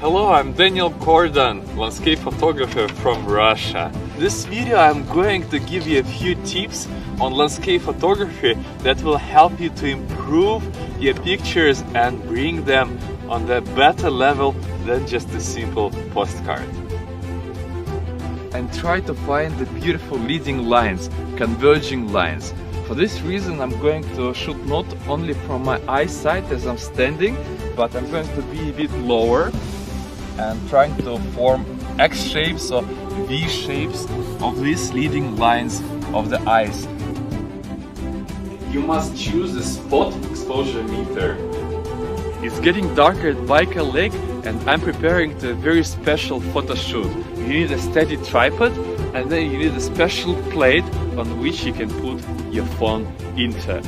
Hello, I'm Daniel Gordon, landscape photographer from Russia. This video I'm going to give you a few tips on landscape photography that will help you to improve your pictures and bring them on a better level than just a simple postcard. And try to find the beautiful leading lines, converging lines. For this reason I'm going to shoot not only from my eyesight as I'm standing, but I'm going to be a bit lower and trying to form X shapes or V shapes of these leading lines of the eyes. You must choose a spot exposure meter. It's getting darker at Baikal Lake and I'm preparing to a very special photo shoot. You need a steady tripod and then you need a special plate on which you can put your phone into.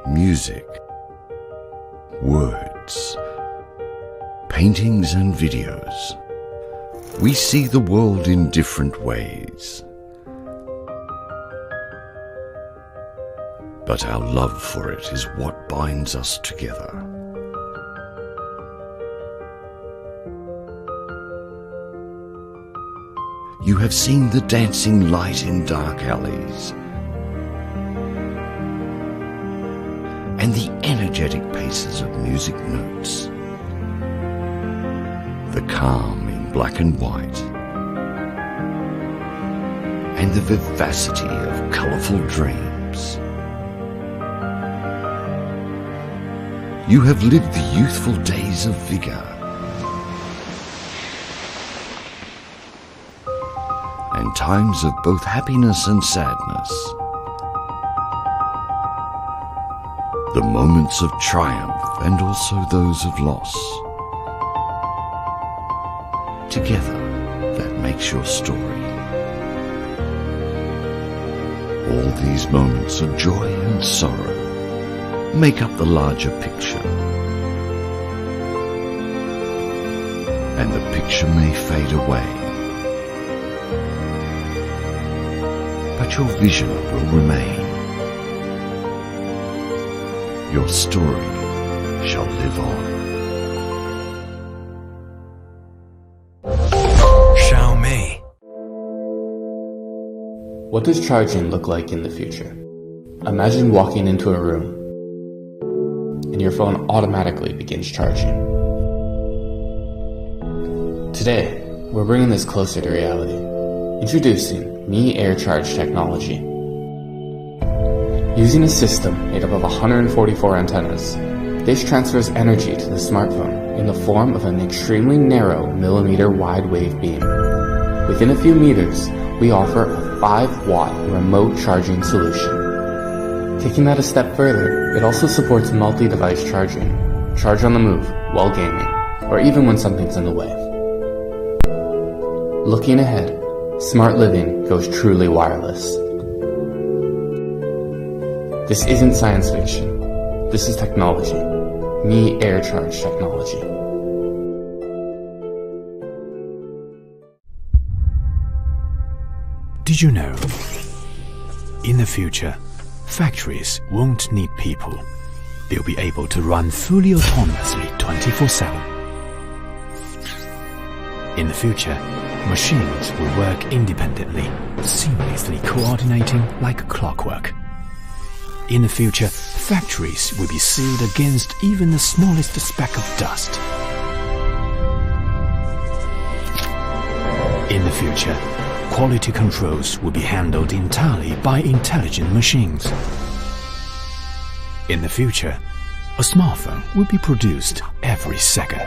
Music, words, paintings and videos. We see the world in different ways. But our love for it is what binds us together. You have seen the dancing light in dark alleys, and the energetic paces of music notes, the calm in black and white, and the vivacity of colourful dreams. You have lived the youthful days of vigour and times of both happiness and sadness. The moments of triumph and also those of loss. Together, that makes your story. All these moments of joy and sorrow make up the larger picture. And the picture may fade away, but your vision will remain. Your story shall live on. Xiaomei. What does charging look like in the future? Imagine walking into a room and your phone automatically begins charging. Today, we're bringing this closer to reality. Introducing Mi Air Charge technology. Using a system made up of 144 antennas, this transfers energy to the smartphone in the form of an extremely narrow millimeter-wide wave beam. Within a few meters, we offer a 5-watt remote charging solution. Taking that a step further, it also supports multi-device charging, charge on the move while gaming, or even when something's in the way. Looking ahead, smart living goes truly wireless. This isn't science fiction. This is technology. Me air charge technology. Did you know? In the future, factories won't need people. They'll be able to run fully autonomously 24/7. In the future, machines will work independently, seamlessly coordinating like clockwork. In the future, factories will be sealed against even the smallest speck of dust. In the future, quality controls will be handled entirely by intelligent machines. In the future, a smartphone will be produced every second.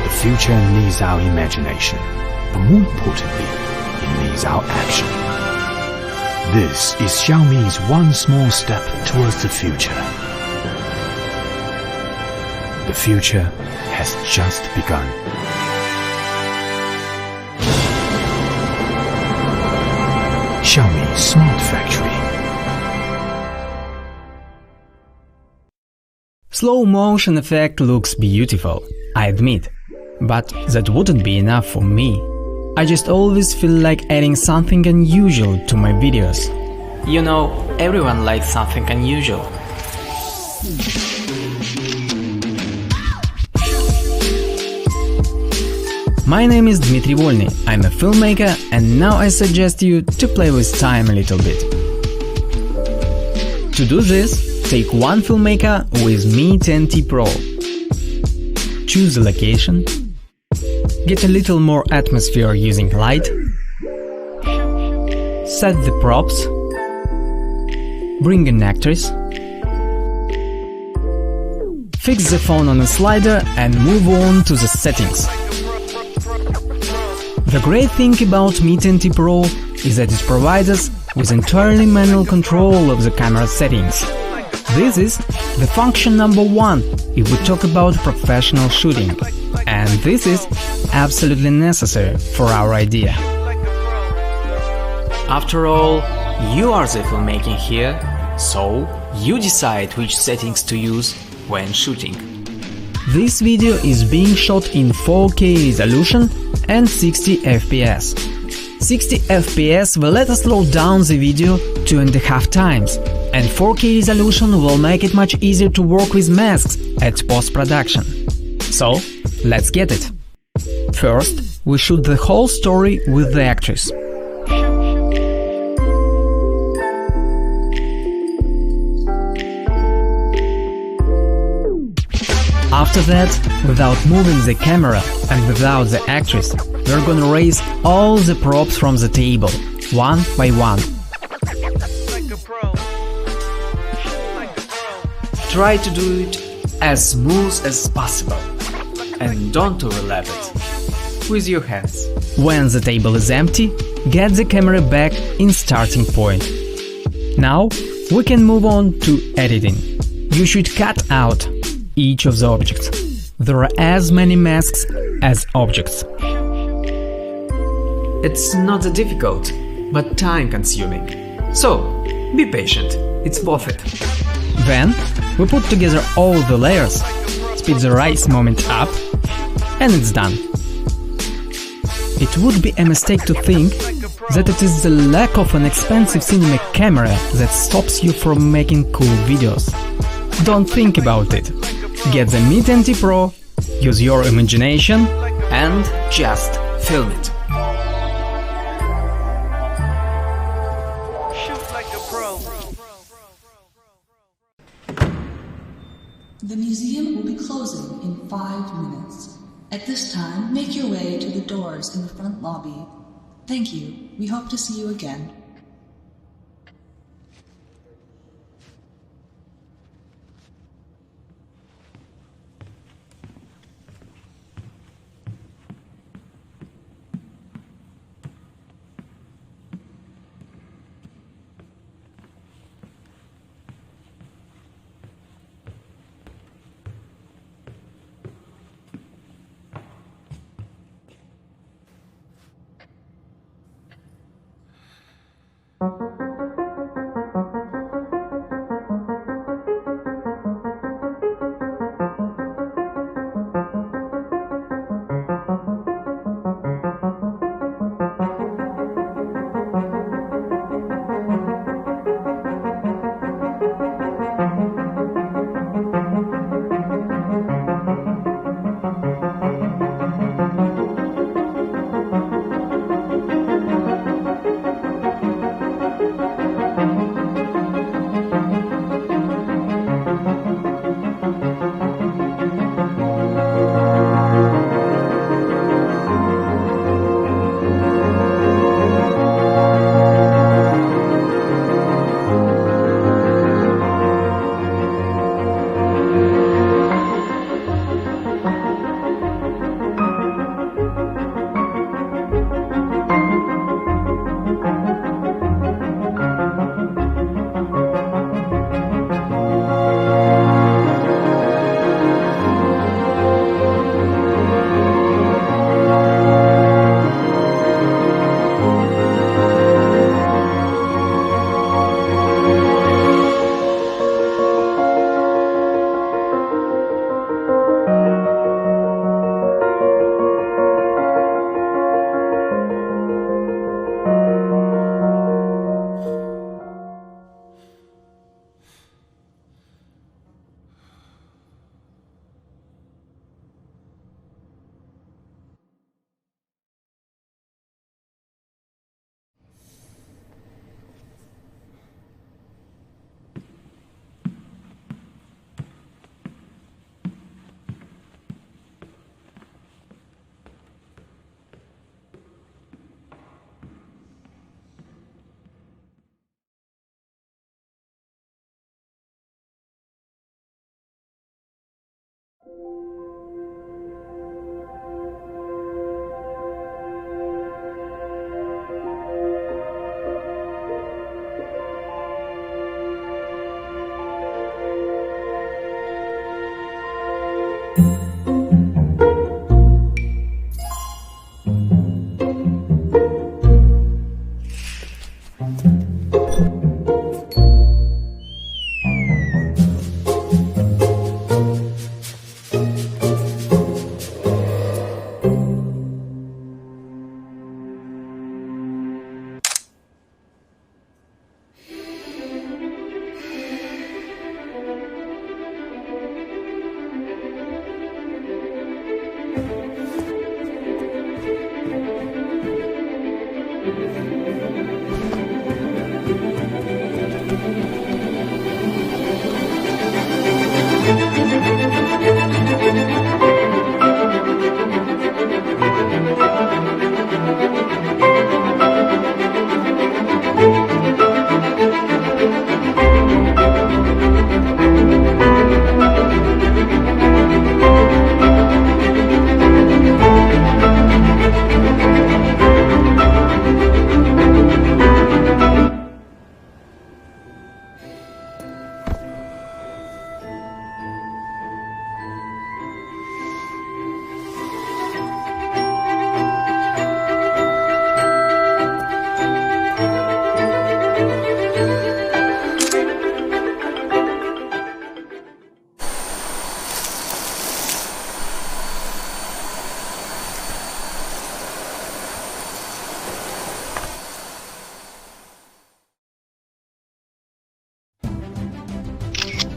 The future needs our imagination, but more importantly, it needs our action. This is Xiaomi's one small step towards the future. The future has just begun. Xiaomi Smart Factory. Slow motion effect looks beautiful, I admit, but that wouldn't be enough for me. I just always feel like adding something unusual to my videos. You know, everyone likes something unusual. My name is Dmitry Volny, I'm a filmmaker, and now I suggest you to play with time a little bit. To do this, take one filmmaker with Mi 10T Pro. Choose a location. Get a little more atmosphere using light. Set the props. Bring an actress. Fix the phone on a slider and move on to the settings. The great thing about Mi 10T Pro is that it provides us with entirely manual control of the camera settings. This is the function number one if we talk about professional shooting, and this is absolutely necessary for our idea. After all, you are the filmmaking here, so you decide which settings to use when shooting. This video is being shot in 4K resolution and 60 FPS. 60 FPS will let us slow down the video 2.5 times, and 4K resolution will make it much easier to work with masks at post-production. So, let's get it. First, we shoot the whole story with the actress. After that, without moving the camera and without the actress, we're gonna raise all the props from the table, one by one. Try to do it as smooth as possible, and don't overlap it with your hands. When the table is empty, get the camera back in starting point. Now we can move on to editing. You should cut out each of the objects. There are as many masks as objects. It's not that difficult, but time-consuming. So, be patient, it's worth it. Then, we put together all the layers, speed the rise moment up, and it's done. It would be a mistake to think that it is the lack of an expensive cinema camera that stops you from making cool videos. Don't think about it. Get the Mi 10T Pro, use your imagination, and just film it. The museum will be closing in 5 minutes. At this time, make your way to the doors in the front lobby. Thank you. We hope to see you again.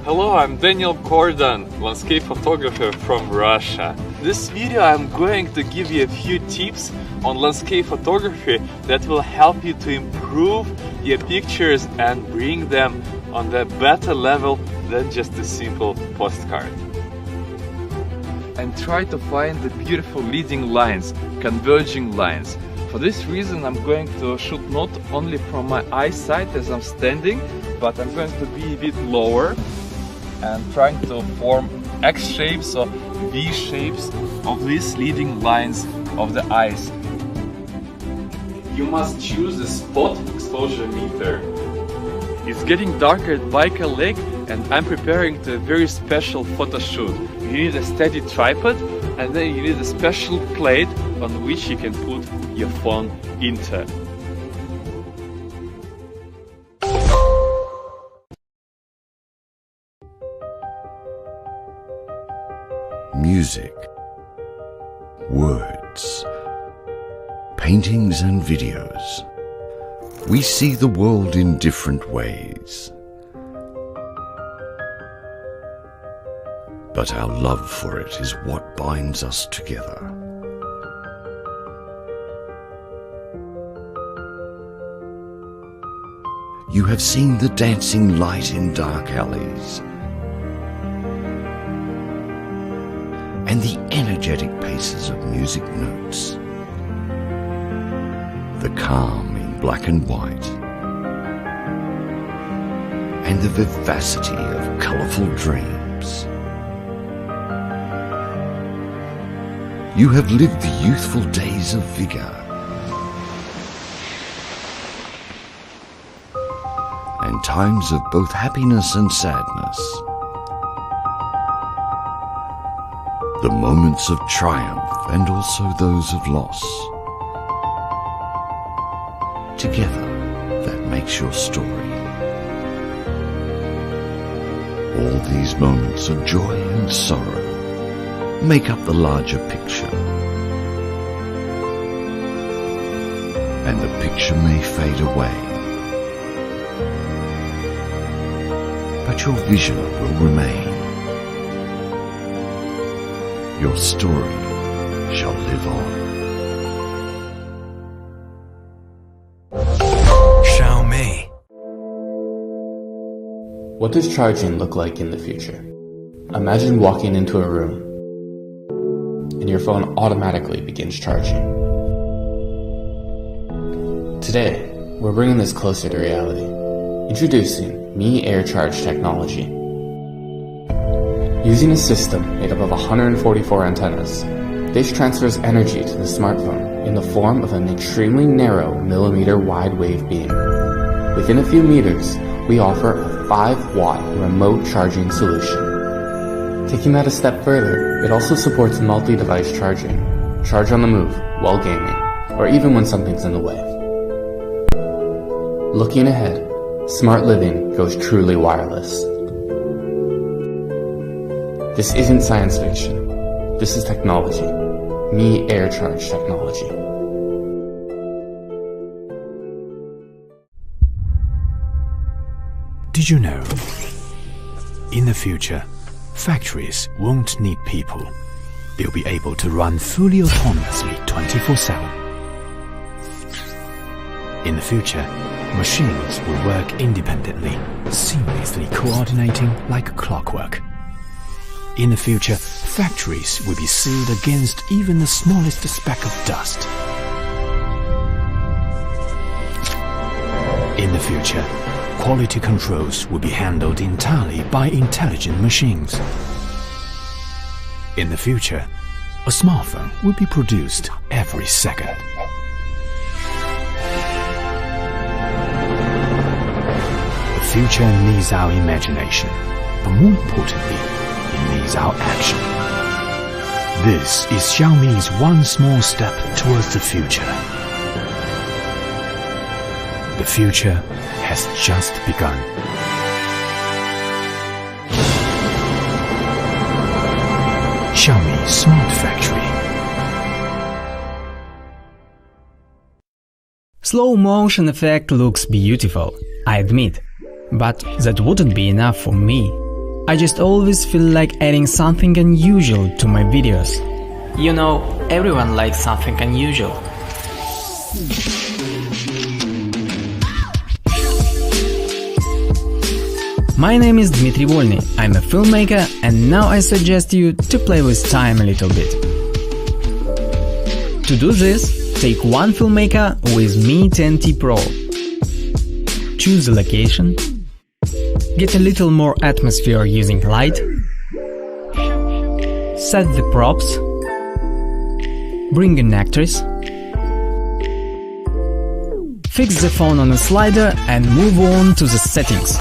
Hello, I'm Daniel Gordon, landscape photographer from Russia. This video I'm going to give you a few tips on landscape photography that will help you to improve your pictures and bring them on a better level than just a simple postcard. And try to find the beautiful leading lines, converging lines. For this reason, I'm going to shoot not only from my eyesight as I'm standing, but I'm going to be a bit lower and trying to form X shapes or V shapes of these leading lines of the eyes. You must choose a spot exposure meter. It's getting darker at Baikal Lake and I'm preparing to a very special photo shoot. You need a steady tripod and then you need a special plate on which you can put your phone into. Music, words, paintings and videos. We see the world in different ways. But our love for it is what binds us together. You have seen the dancing light in dark alleys, and the energetic paces of music notes, the calm in black and white, and the vivacity of colourful dreams. You have lived the youthful days of vigour and times of both happiness and sadness, the moments of triumph and also those of loss. Together, that makes your story. All these moments of joy and sorrow make up the larger picture. And the picture may fade away, but your vision will remain. Your story shall live on. Xiaomi. What does charging look like in the future? Imagine walking into a room and your phone automatically begins charging. Today, we're bringing this closer to reality. Introducing Mi Air Charge technology. Using a system made up of 144 antennas, this transfers energy to the smartphone in the form of an extremely narrow millimeter wide wave beam. Within a few meters, we offer a 5-watt remote charging solution. Taking that a step further, it also supports multi-device charging, charge on the move, while gaming, or even when something's in the way. Looking ahead, smart living goes truly wireless. This isn't science fiction. This is technology. Mi Air Charge technology. Did you know? In the future, factories won't need people. They'll be able to run fully autonomously 24/7. In the future, machines will work independently, seamlessly coordinating like clockwork. In the future, factories will be sealed against even the smallest speck of dust. In the future, quality controls will be handled entirely by intelligent machines. In the future, a smartphone will be produced every second. The future needs our imagination, but more importantly, it needs our action. This is Xiaomi's one small step towards the future. The future has just begun. Xiaomi Smart Factory. Slow motion effect looks beautiful, I admit, but that wouldn't be enough for me. I just always feel like adding something unusual to my videos. You know, everyone likes something unusual. My name is Dmitry Volny, I'm a filmmaker, and now I suggest you to play with time a little bit. To do this, take one filmmaker with Mi 10T Pro. Choose a location. Get a little more atmosphere using light. Set the props. Bring an actress. Fix the phone on a slider and move on to the settings.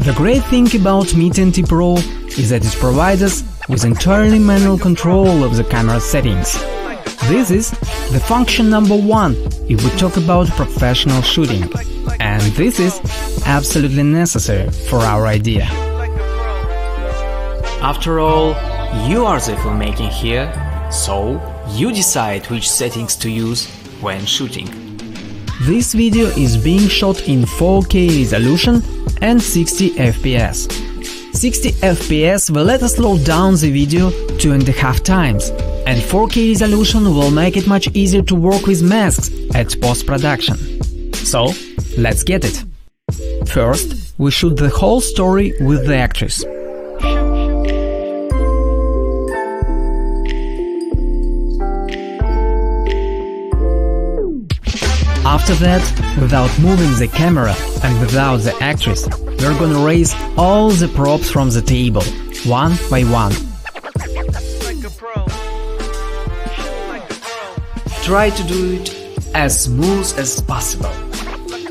The great thing about Mi 10T Pro is that it provides us with entirely manual control of the camera settings. This is the function number one if we talk about professional shooting, and this is absolutely necessary for our idea. After all, you are the filmmaking here, so you decide which settings to use when shooting. This video is being shot in 4K resolution and 60 FPS. 60 FPS will let us slow down the video 2.5 times, and 4K resolution will make it much easier to work with masks at post-production. So, let's get it. First, we shoot the whole story with the actress. After that, without moving the camera and without the actress, we're gonna raise all the props from the table, one by one. Try to do it as smooth as possible,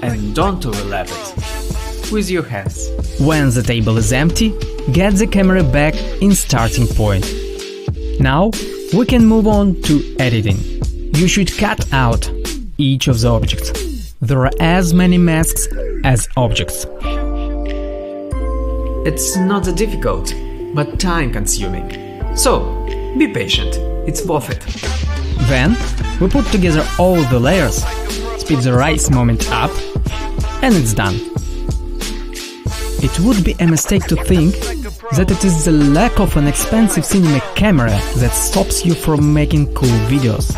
and don't overlap it with your hands. When the table is empty, get the camera back in starting point. Now, we can move on to editing. You should cut out each of the objects. There are as many masks as objects. It's not that difficult, but time-consuming. So, be patient, it's worth it. Then, we put together all the layers, speed the rise moment up, and it's done. It would be a mistake to think that it is the lack of an expensive cinema camera that stops you from making cool videos.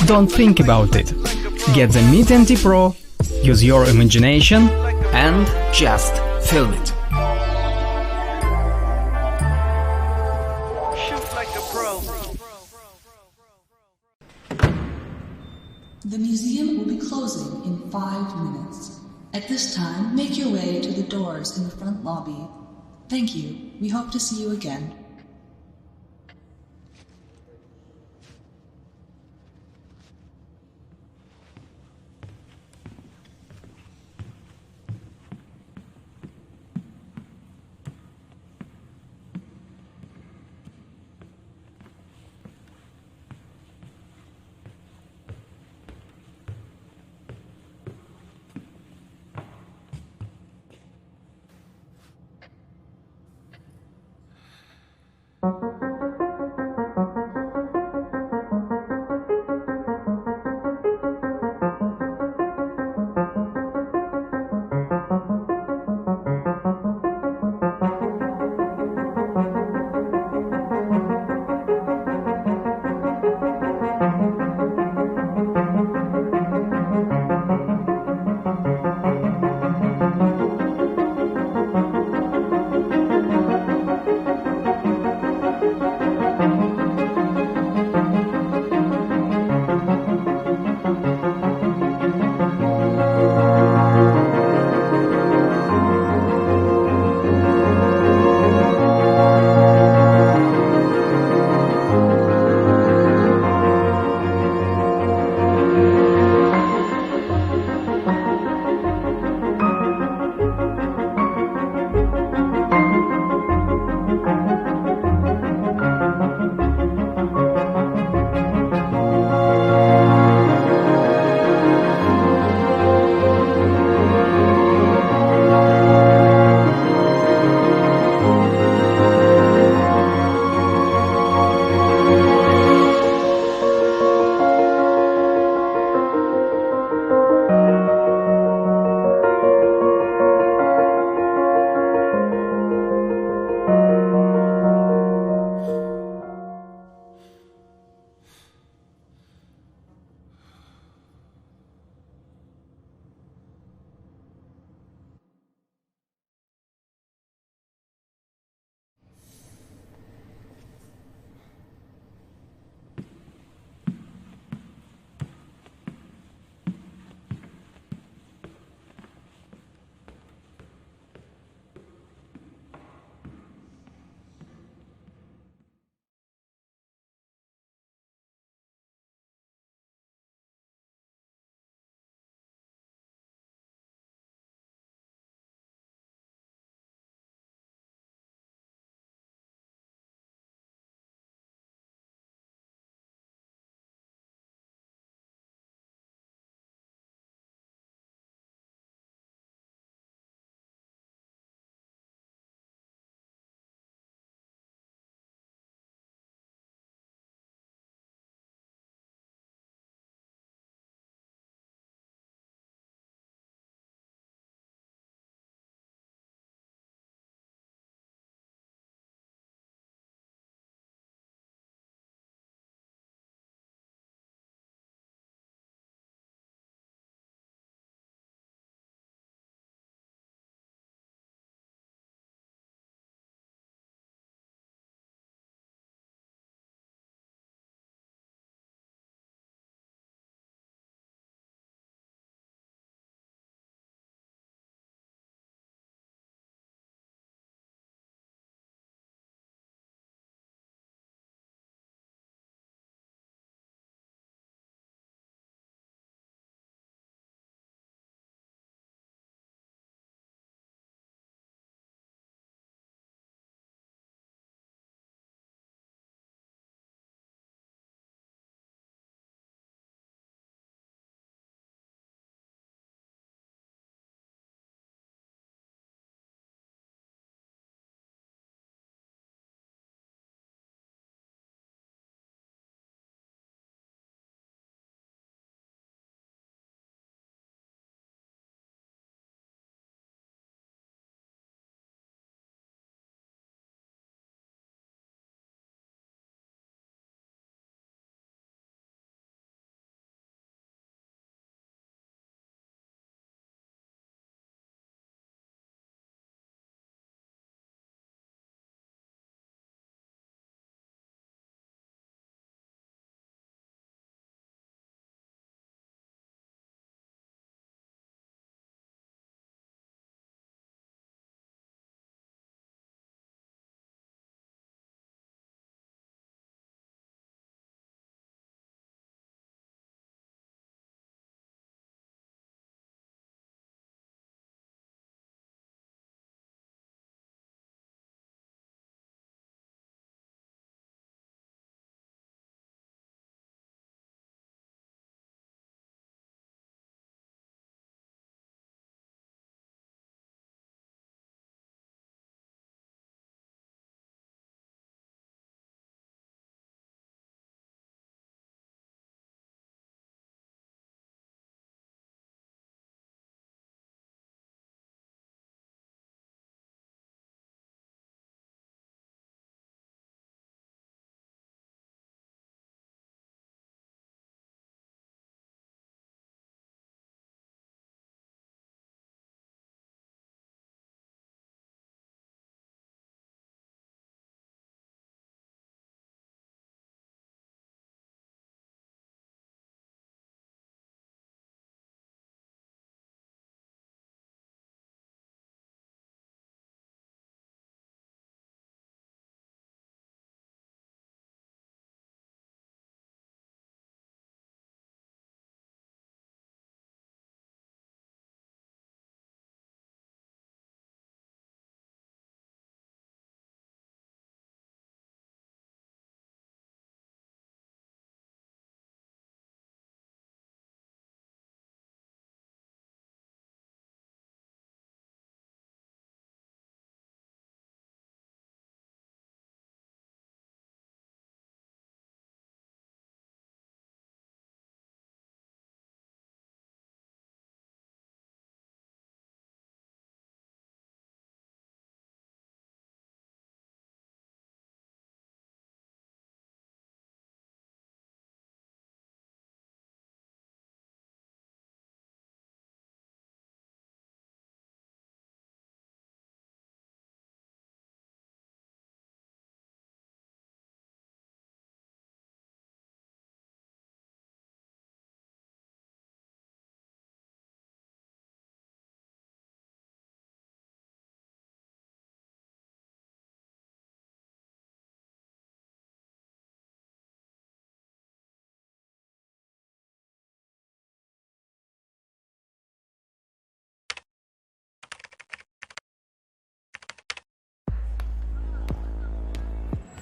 Don't think about it. Get the Mi 10T Pro, use your imagination, and just film it. The museum will be closing in 5 minutes. At this time, make your way to the doors in the front lobby. Thank you. We hope to see you again.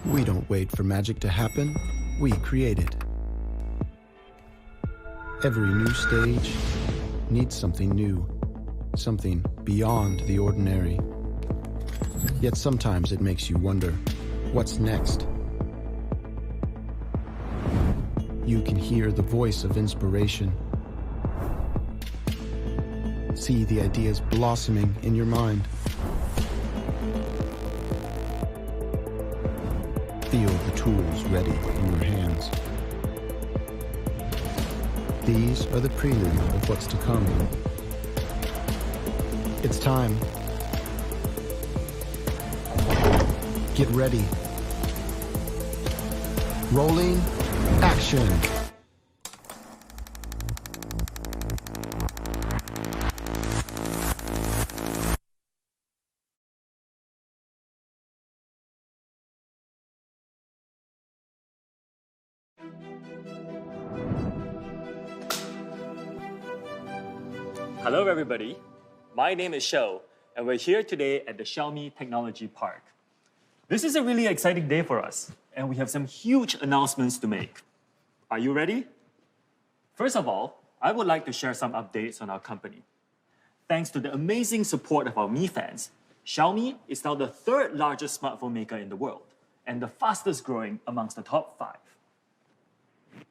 We don't wait for magic to happen, we create it. Every new stage needs something new, something beyond the ordinary. Yet sometimes it makes you wonder, what's next? You can hear the voice of inspiration. See the ideas blossoming in your mind. Feel the tools ready in your hands. These are the prelude of what's to come. It's time. Get ready. Rolling action. Hello everybody, my name is Shou and we're here today at the Xiaomi Technology Park. This is a really exciting day for us and we have some huge announcements to make. Are you ready? First of all, I would like to share some updates on our company. Thanks to the amazing support of our Mi fans, Xiaomi is now the third largest smartphone maker in the world and the fastest growing amongst the top 5.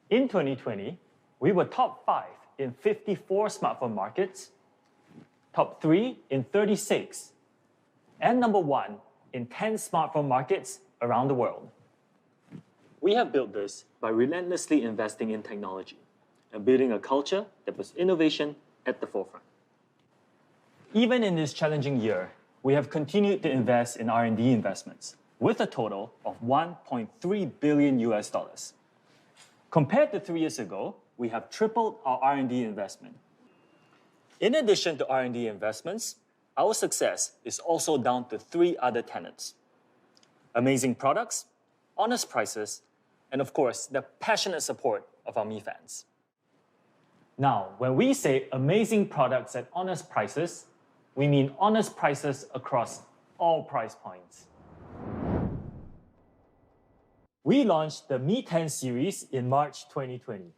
In 2020, we were top 5 in 54 smartphone markets, top 3 in 36, and number 1 in 10 smartphone markets around the world. We have built this by relentlessly investing in technology and building a culture that puts innovation at the forefront. Even in this challenging year, we have continued to invest in R&D investments with a total of $1.3 billion. Compared to 3 years ago, we have tripled our R&D investment. In addition to R&D investments, our success is also down to 3 other tenets: amazing products, honest prices, and of course, the passionate support of our Mi fans. Now, when we say amazing products at honest prices, we mean honest prices across all price points. We launched the Mi 10 series in March 2020.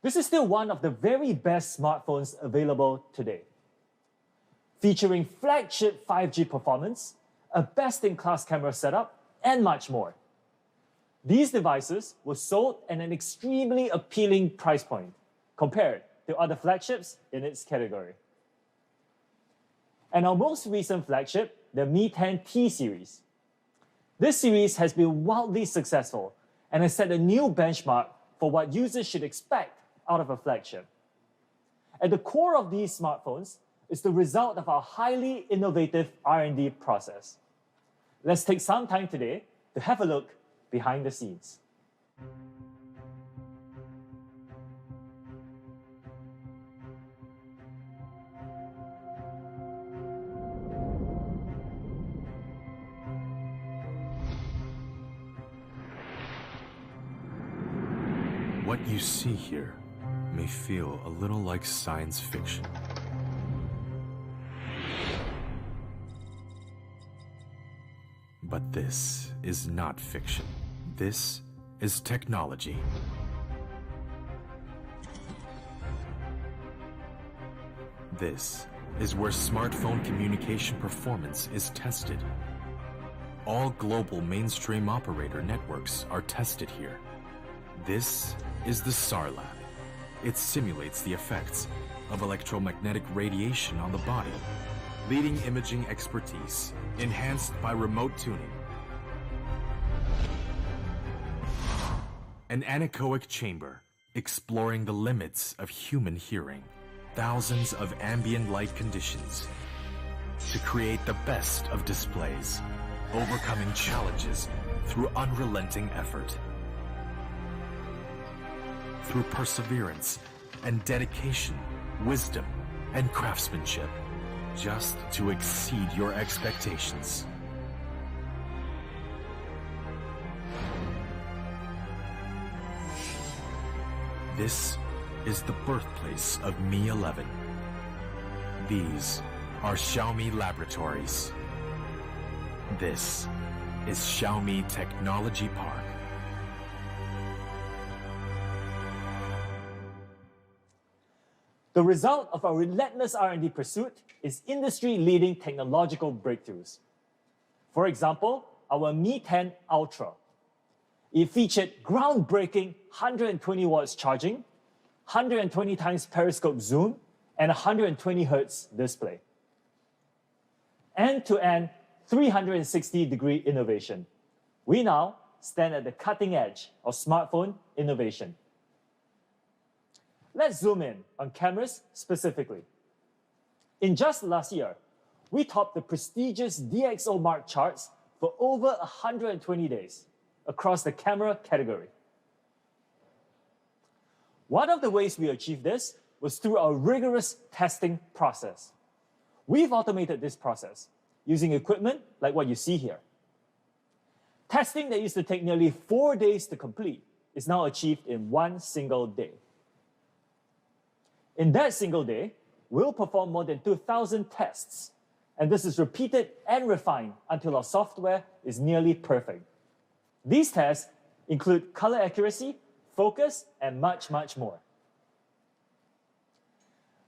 This is still one of the very best smartphones available today. Featuring flagship 5G performance, a best-in-class camera setup, and much more. These devices were sold at an extremely appealing price point compared to other flagships in its category. And our most recent flagship, the Mi 10T series. This series has been wildly successful and has set a new benchmark for what users should expect out of a flagship. At the core of these smartphones is the result of our highly innovative R&D process. Let's take some time today to have a look behind the scenes. What you see here may feel a little like science fiction. But this is not fiction. This is technology. This is where smartphone communication performance is tested. All global mainstream operator networks are tested here. This is the SAR lab. It simulates the effects of electromagnetic radiation on the body, leading imaging expertise, enhanced by remote tuning. An anechoic chamber, exploring the limits of human hearing. Thousands of ambient light conditions to create the best of displays, overcoming challenges through unrelenting effort. Through perseverance and dedication, wisdom and craftsmanship, just to exceed your expectations. This is the birthplace of Mi 11. These are Xiaomi laboratories. This is Xiaomi Technology Park. The result of our relentless R&D pursuit is industry-leading technological breakthroughs. For example, our Mi 10 Ultra. It featured groundbreaking 120 watts charging, 120 times periscope zoom, and 120 Hz display. End-to-end 360-degree innovation. We now stand at the cutting edge of smartphone innovation. Let's zoom in on cameras specifically. In just last year, we topped the prestigious DxOMark charts for over 120 days across the camera category. One of the ways we achieved this was through our rigorous testing process. We've automated this process using equipment like what you see here. Testing that used to take nearly 4 days to complete is now achieved in one single day. In that single day, we'll perform more than 2,000 tests, and this is repeated and refined until our software is nearly perfect. These tests include color accuracy, focus, and much, much more.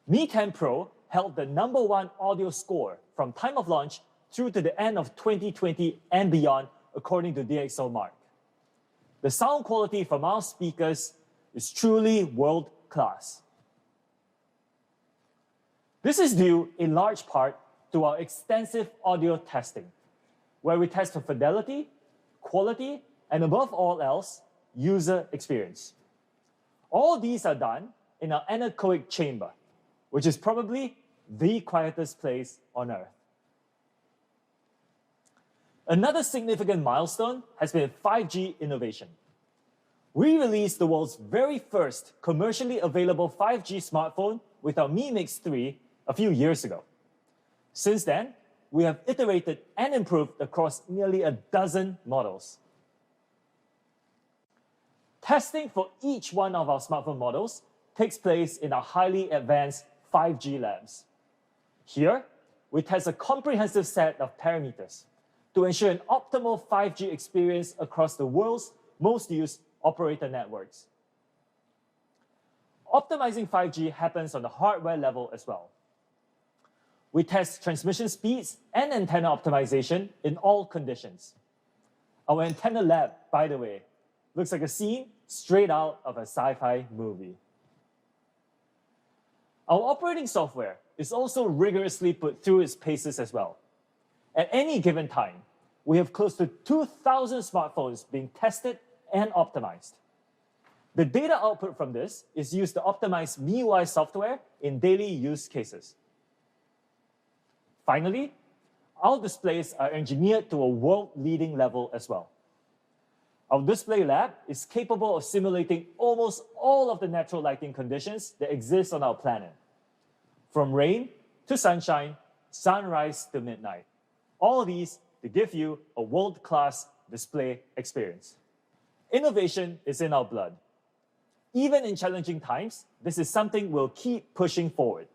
Mi 10 Pro held the #1 audio score from time of launch through to the end of 2020 and beyond, according to DxOMark. The sound quality from our speakers is truly world-class. This is due in large part to our extensive audio testing, where we test for fidelity, quality, and above all else, user experience. All these are done in our anechoic chamber, which is probably the quietest place on Earth. Another significant milestone has been 5G innovation. We released the world's very first commercially available 5G smartphone with our Mi Mix 3 a few years ago. Since then, we have iterated and improved across nearly a dozen models. Testing for each one of our smartphone models takes place in our highly advanced 5G labs. Here, we test a comprehensive set of parameters to ensure an optimal 5G experience across the world's most used operator networks. Optimizing 5G happens on the hardware level as well. We test transmission speeds and antenna optimization in all conditions. Our antenna lab, by the way, looks like a scene straight out of a sci-fi movie. Our operating software is also rigorously put through its paces as well. At any given time, we have close to 2,000 smartphones being tested and optimized. The data output from this is used to optimize MIUI software in daily use cases. Finally, our displays are engineered to a world-leading level as well. Our display lab is capable of simulating almost all of the natural lighting conditions that exist on our planet, from rain to sunshine, sunrise to midnight. All these to give you a world-class display experience. Innovation is in our blood. Even in challenging times, this is something we'll keep pushing forward.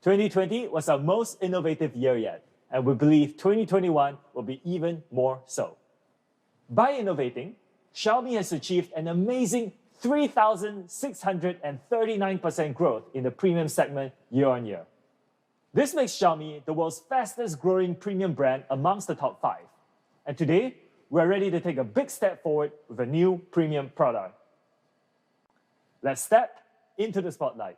2020 was our most innovative year yet, and we believe 2021 will be even more so. By innovating, Xiaomi has achieved an amazing 3,639% growth in the premium segment year on year. This makes Xiaomi the world's fastest growing premium brand amongst the top 5. And today, we're ready to take a big step forward with a new premium product. Let's step into the spotlight.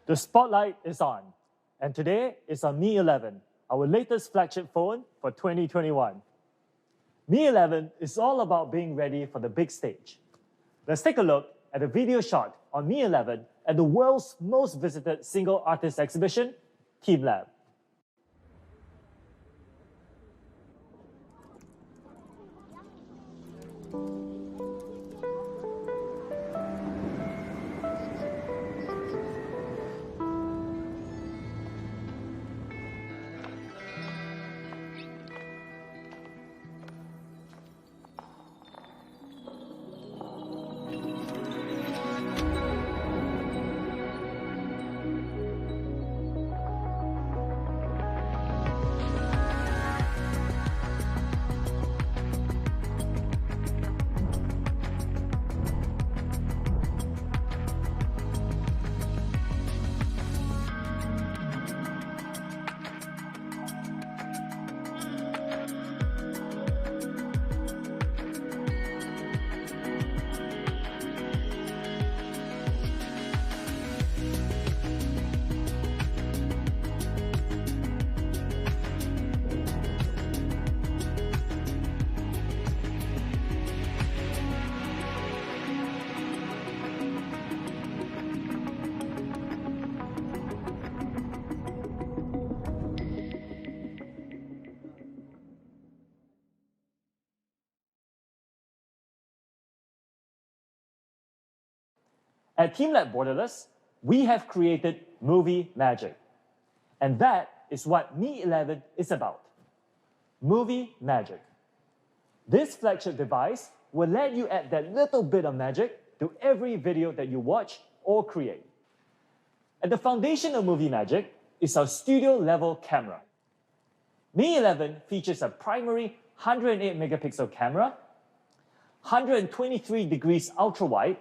The spotlight is on, and today is on Mi 11, our latest flagship phone for 2021. Mi 11 is all about being ready for the big stage. Let's take a look at a video shot on Mi 11 at the world's most visited single artist exhibition, TeamLab. At Team Lab Borderless, we have created movie magic. And that is what Mi 11 is about. Movie magic. This flagship device will let you add that little bit of magic to every video that you watch or create. At the foundation of movie magic is our studio-level camera. Mi 11 features a primary 108 megapixel camera, 123 degrees ultra-wide,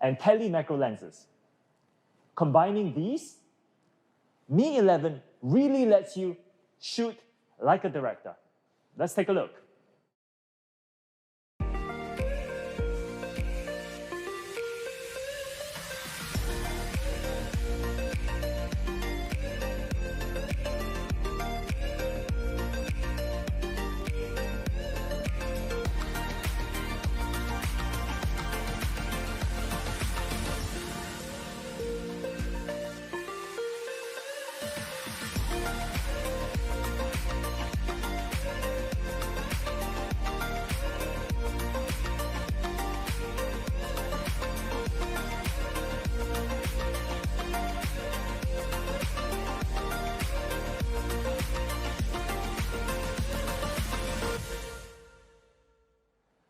and tele-macro lenses. Combining these, Mi 11 really lets you shoot like a director. Let's take a look.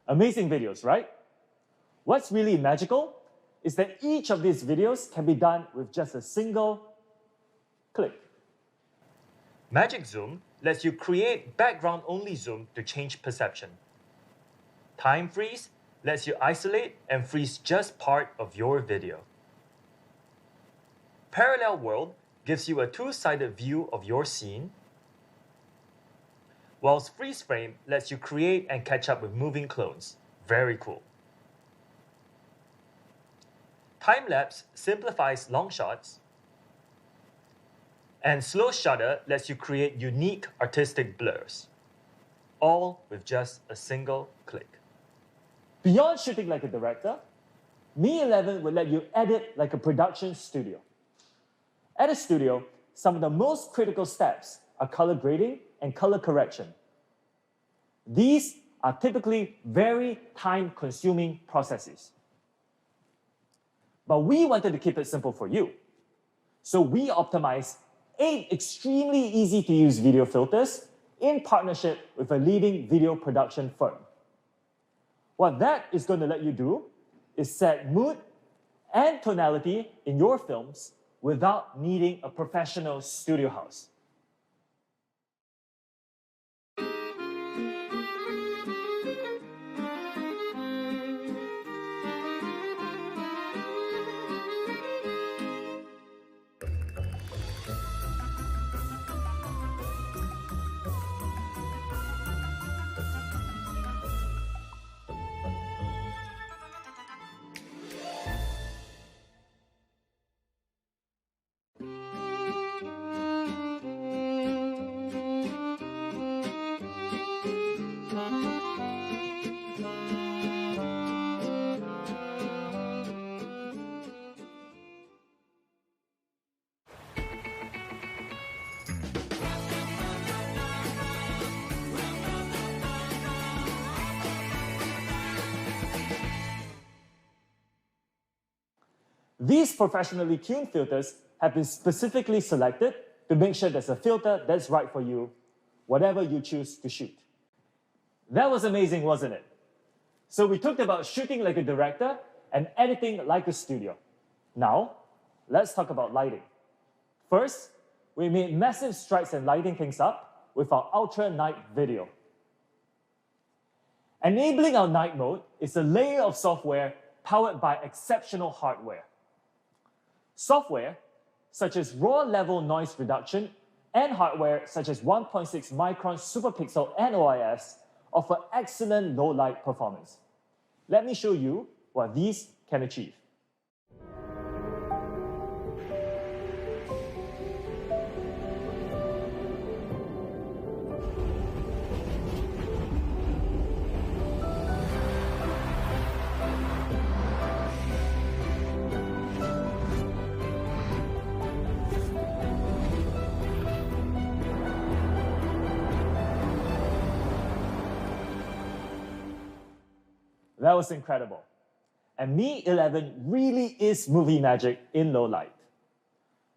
Amazing videos, right? What's really magical is that each of these videos can be done with just a single click. Magic Zoom lets you create background-only zoom to change perception. Time Freeze lets you isolate and freeze just part of your video. Parallel World gives you a two-sided view of your scene, whilst Freeze Frame lets you create and catch up with moving clones. Very cool. Time Lapse simplifies long shots, and Slow Shutter lets you create unique artistic blurs, all with just a single click. Beyond shooting like a director, Mi 11 will let you edit like a production studio. At a studio, some of the most critical steps are color grading and color correction. These are typically very time-consuming processes. But we wanted to keep it simple for you. So we optimized 8 extremely easy-to-use video filters in partnership with a leading video production firm. What that is going to let you do is set mood and tonality in your films without needing a professional studio house. These professionally tuned filters have been specifically selected to make sure there's a filter that's right for you, whatever you choose to shoot. That was amazing, wasn't it? So we talked about shooting like a director and editing like a studio. Now, let's talk about lighting. First, we made massive strides in lighting things up with our Ultra Night video. Enabling our night mode is a layer of software powered by exceptional hardware. Software such as raw level noise reduction and hardware such as 1.6 micron superpixel and OIS offer excellent low light performance. Let me show you what these can achieve. That was incredible. And Mi 11 really is movie magic in low light.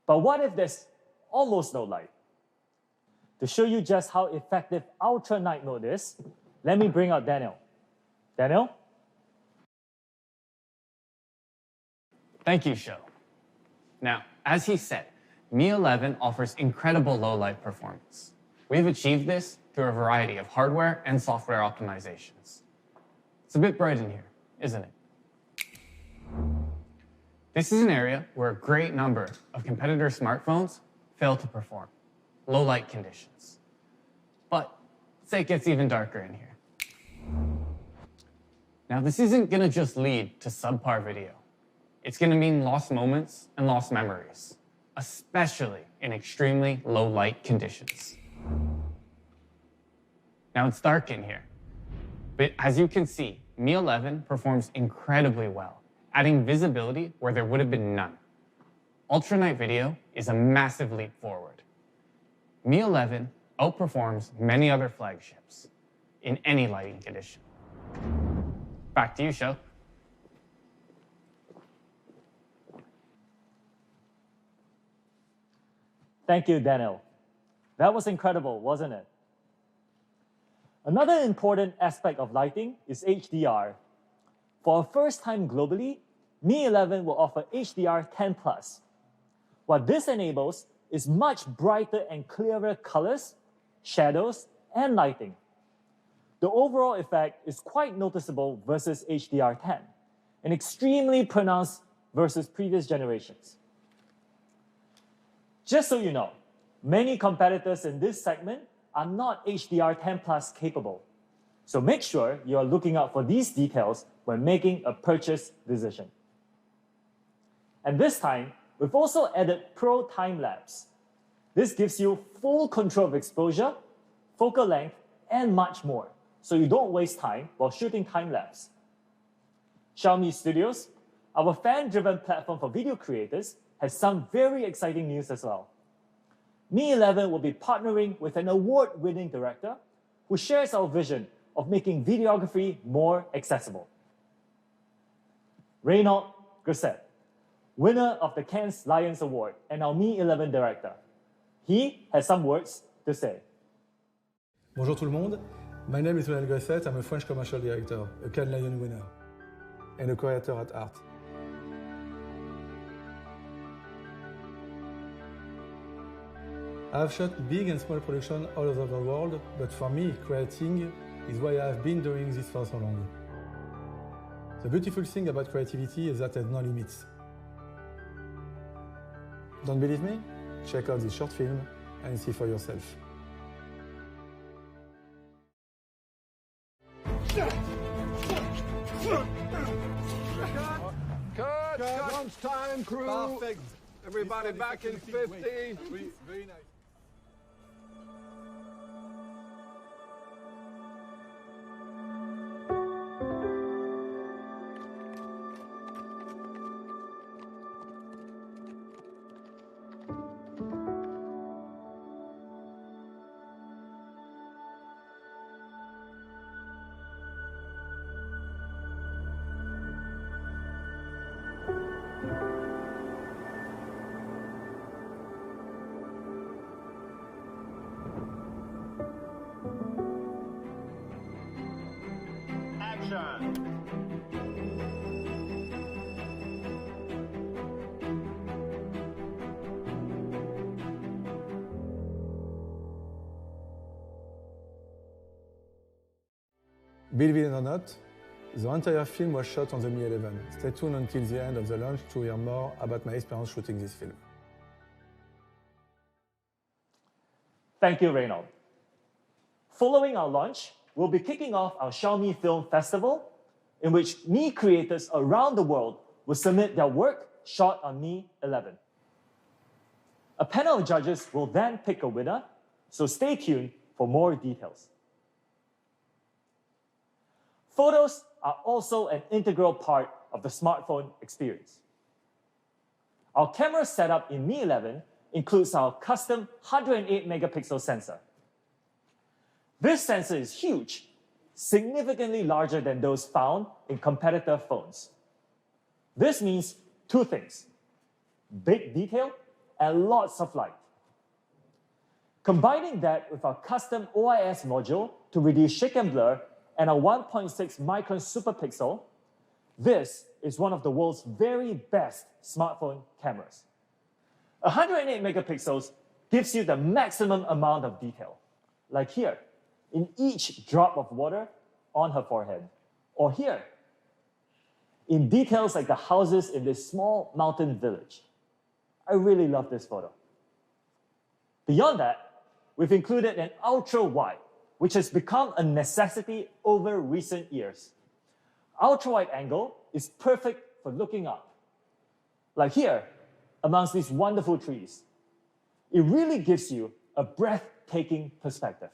But what if there's almost no light? To show you just how effective ultra night mode is, let me bring out Daniel. Daniel? Thank you, Sho. Now, as he said, Mi 11 offers incredible low light performance. We've achieved this through a variety of hardware and software optimizations. It's a bit bright in here, isn't it? This is an area where a great number of competitor smartphones fail to perform, low light conditions. But say it gets even darker in here. Now, this isn't gonna just lead to subpar video. It's gonna mean lost moments and lost memories, especially in extremely low light conditions. Now it's dark in here, but as you can see, Mi 11 performs incredibly well, adding visibility where there would have been none. Ultra night video is a massive leap forward. Mi 11 outperforms many other flagships in any lighting condition. Back to you, Sho. Thank you, Daniel. That was incredible, wasn't it? Another important aspect of lighting is HDR. For the first time globally, Mi 11 will offer HDR 10+. What this enables is much brighter and clearer colors, shadows, and lighting. The overall effect is quite noticeable versus HDR 10, and extremely pronounced versus previous generations. Just so you know, many competitors in this segment are not HDR 10+ capable. So make sure you are looking out for these details when making a purchase decision. And this time, we've also added Pro Time Lapse. This gives you full control of exposure, focal length, and much more, so you don't waste time while shooting time lapse. Xiaomi Studios, our fan-driven platform for video creators, has some very exciting news as well. Mi 11 will be partnering with an award-winning director who shares our vision of making videography more accessible. Reynaud Grosset, winner of the Cannes Lions Award and our Mi 11 director. He has some words to say. Bonjour tout le monde. My name is Reynaud Grosset. I'm a French commercial director, a Cannes Lion winner, and a co-creator at Art. I've shot big and small productions all over the world, but for me, creating is why I've been doing this for so long. The beautiful thing about creativity is that there's no limits. Don't believe me? Check out this short film and see for yourself. Cut! Lunchtime, crew! Perfect. Everybody back in 50. Very nice. Believe it or not, the entire film was shot on the Mi 11. Stay tuned until the end of the launch to hear more about my experience shooting this film. Thank you, Reynaud. Following our launch, we'll be kicking off our Xiaomi Film Festival, in which Mi creators around the world will submit their work shot on Mi 11. A panel of judges will then pick a winner, so stay tuned for more details. Photos are also an integral part of the smartphone experience. Our camera setup in Mi 11 includes our custom 108 megapixel sensor. This sensor is huge, significantly larger than those found in competitor phones. This means two things: big detail and lots of light. Combining that with our custom OIS module to reduce shake and blur and our 1.6 micron superpixel, this is one of the world's very best smartphone cameras. 108 megapixels gives you the maximum amount of detail, like here, in each drop of water on her forehead, or here, in details like the houses in this small mountain village. I really love this photo. Beyond that, we've included an ultra wide, which has become a necessity over recent years. Ultra wide angle is perfect for looking up. Like here, amongst these wonderful trees. It really gives you a breathtaking perspective.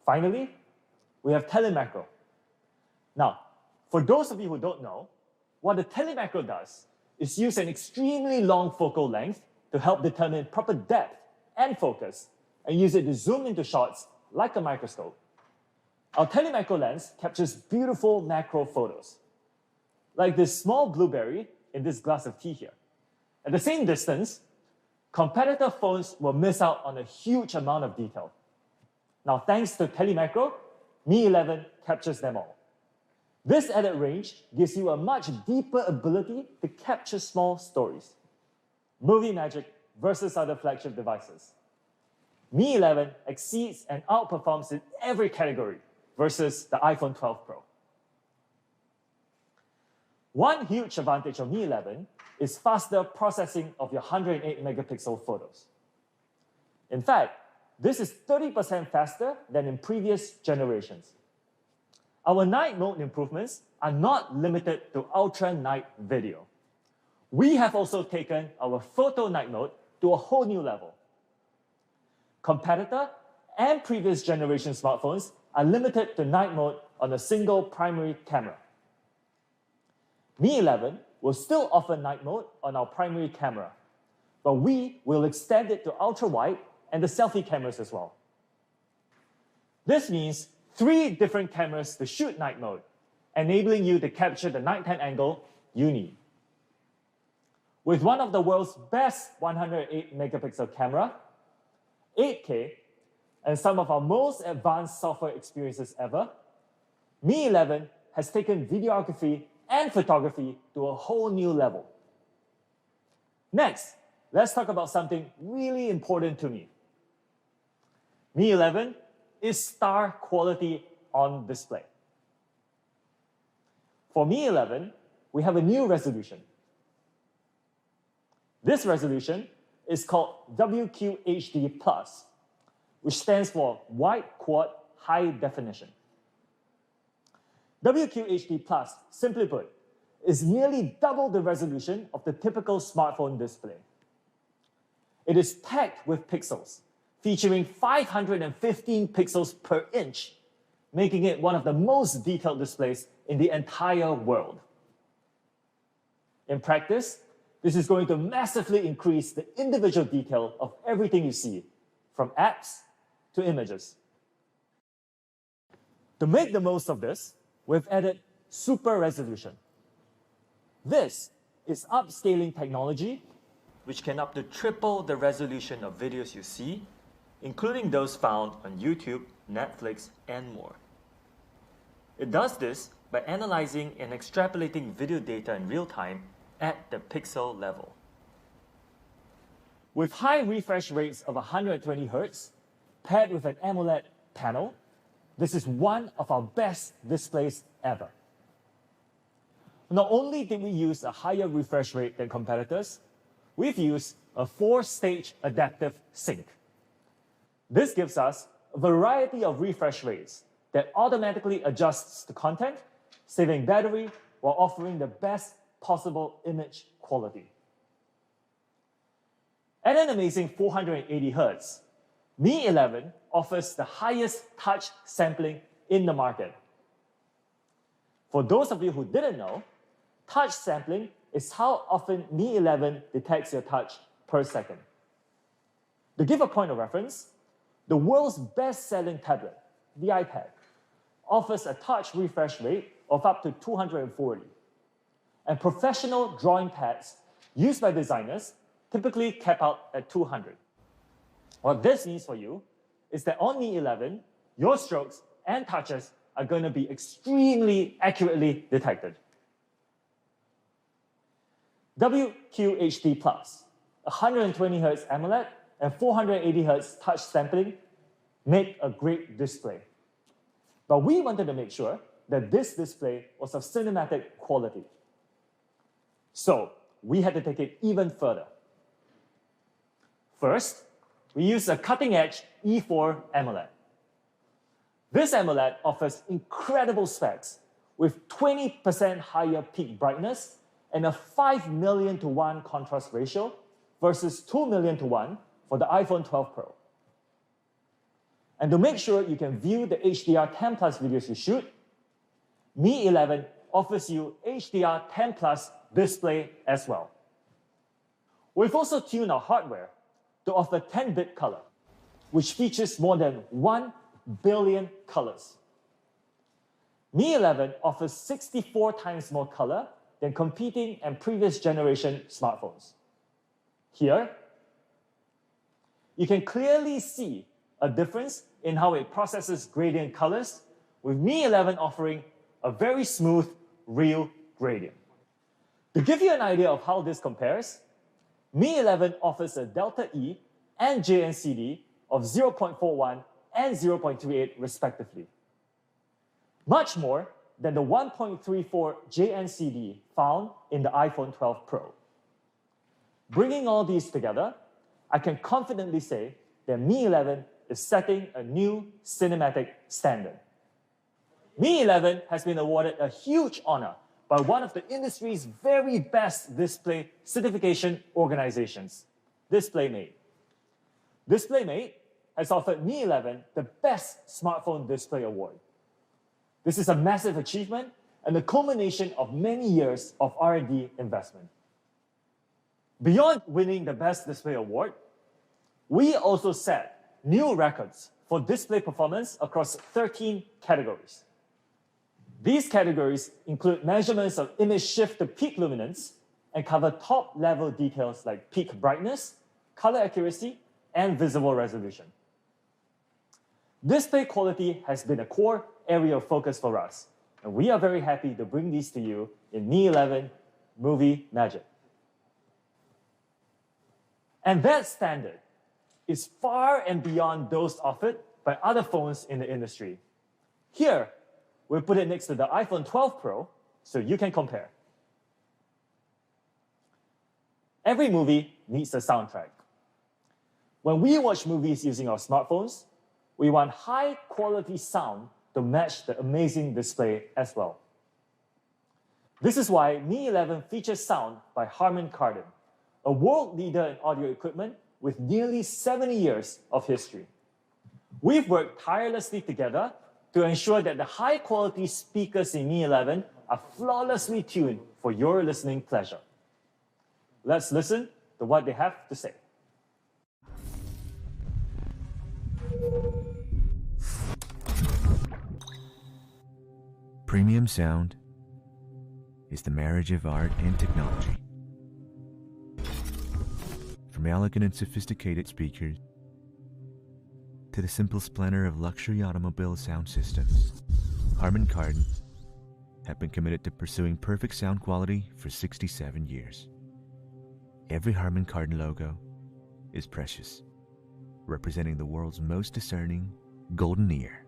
Finally, we have telemacro. Now, for those of you who don't know, what the telemacro does is use an extremely long focal length to help determine proper depth and focus, and use it to zoom into shots like a microscope. Our telemacro lens captures beautiful macro photos, like this small blueberry in this glass of tea here. At the same distance, competitor phones will miss out on a huge amount of detail. Now, thanks to telemacro, Mi 11 captures them all. This added range gives you a much deeper ability to capture small stories. Movie magic versus other flagship devices. Mi 11 exceeds and outperforms in every category versus the iPhone 12 Pro. One huge advantage of Mi 11 is faster processing of your 108 megapixel photos. In fact, this is 30% faster than in previous generations. Our night mode improvements are not limited to ultra night video. We have also taken our photo night mode to a whole new level. Competitor and previous generation smartphones are limited to night mode on a single primary camera. Mi 11 will still offer night mode on our primary camera, but we will extend it to ultra wide and the selfie cameras as well. This means 3 different cameras to shoot night mode, enabling you to capture the nighttime angle you need. With one of the world's best 108 megapixel camera, 8K, and some of our most advanced software experiences ever, Mi 11 has taken videography and photography to a whole new level. Next, let's talk about something really important to me. Mi 11 is star quality on display. For Mi 11, we have a new resolution. This resolution is called WQHD+, which stands for Wide Quad High Definition. WQHD+, simply put, is nearly double the resolution of the typical smartphone display. It is packed with pixels, featuring 515 pixels per inch, making it one of the most detailed displays in the entire world. In practice, this is going to massively increase the individual detail of everything you see, from apps to images. To make the most of this, we've added super resolution. This is upscaling technology, which can up to triple the resolution of videos you see, including those found on YouTube, Netflix, and more. It does this by analyzing and extrapolating video data in real time at the pixel level. With high refresh rates of 120 Hz, paired with an AMOLED panel, this is one of our best displays ever. Not only did we use a higher refresh rate than competitors, we've used a 4-stage adaptive sync. This gives us a variety of refresh rates that automatically adjusts the content, saving battery while offering the best possible image quality. At an amazing 480 Hz, Mi 11 offers the highest touch sampling in the market. For those of you who didn't know, touch sampling is how often Mi 11 detects your touch per second. To give a point of reference, the world's best-selling tablet, the iPad, offers a touch refresh rate of up to 240. and professional drawing pads used by designers typically cap out at 200. What this means for you is that on Mi 11, your strokes and touches are going to be extremely accurately detected. WQHD+, 120Hz AMOLED and 480Hz touch sampling make a great display. But we wanted to make sure that this display was of cinematic quality. So we had to take it even further. First, we used a cutting-edge E4 AMOLED. This AMOLED offers incredible specs with 20% higher peak brightness and a 5 million to 1 contrast ratio versus 2 million to 1 for the iPhone 12 Pro. And to make sure you can view the HDR 10 Plus videos you shoot, Mi 11 offers you HDR 10 Plus display as well. We've also tuned our hardware to offer 10-bit color, which features more than 1 billion colors. Mi 11 offers 64 times more color than competing and previous generation smartphones. Here, you can clearly see a difference in how it processes gradient colors, with Mi 11 offering a very smooth, real gradient. To give you an idea of how this compares, Mi 11 offers a Delta E and JNCD of 0.41 and 0.38 respectively, much more than the 1.34 JNCD found in the iPhone 12 Pro. Bringing all these together, I can confidently say that Mi 11 is setting a new cinematic standard. Mi 11 has been awarded a huge honor by one of the industry's very best display certification organizations, DisplayMate. DisplayMate has offered Mi 11 the Best Smartphone Display Award. This is a massive achievement and the culmination of many years of R&D investment. Beyond winning the Best Display Award, we also set new records for display performance across 13 categories. These categories include measurements of image shift to peak luminance and cover top-level details like peak brightness, color accuracy, and visible resolution. Display quality has been a core area of focus for us, and we are very happy to bring these to you in Mi 11 Movie Magic. And that standard is far and beyond those offered by other phones in the industry. Here, we put it next to the iPhone 12 Pro so you can compare. Every movie needs a soundtrack. When we watch movies using our smartphones, we want high-quality sound to match the amazing display as well. This is why Mi 11 features sound by Harman Kardon, a world leader in audio equipment with nearly 70 years of history. We've worked tirelessly together to ensure that the high-quality speakers in Mi 11 are flawlessly tuned for your listening pleasure. Let's listen to what they have to say. Premium sound is the marriage of art and technology. From elegant and sophisticated speakers to the simple splendor of luxury automobile sound systems, Harman Kardon have been committed to pursuing perfect sound quality for 67 years. Every Harman Kardon logo is precious, representing the world's most discerning golden ear.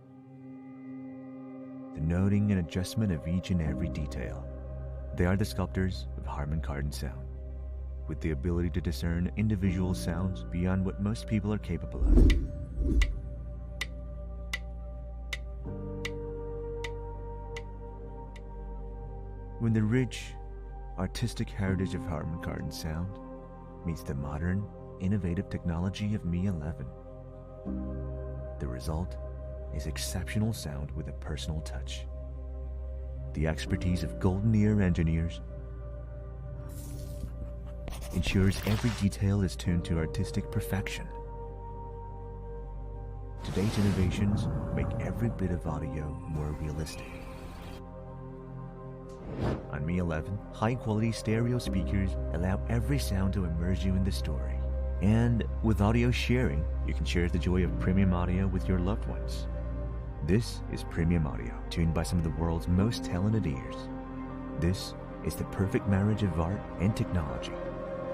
The noting and adjustment of each and every detail. They are the sculptors of Harman Kardon sound, with the ability to discern individual sounds beyond what most people are capable of. When the rich, artistic heritage of Harman Kardon sound meets the modern, innovative technology of Mi 11, the result is exceptional sound with a personal touch. The expertise of golden ear engineers ensures every detail is tuned to artistic perfection. Today's innovations make every bit of audio more realistic. On Mi 11, high-quality stereo speakers allow every sound to immerse you in the story. And with audio sharing, you can share the joy of premium audio with your loved ones. This is premium audio, tuned by some of the world's most talented ears. This is the perfect marriage of art and technology.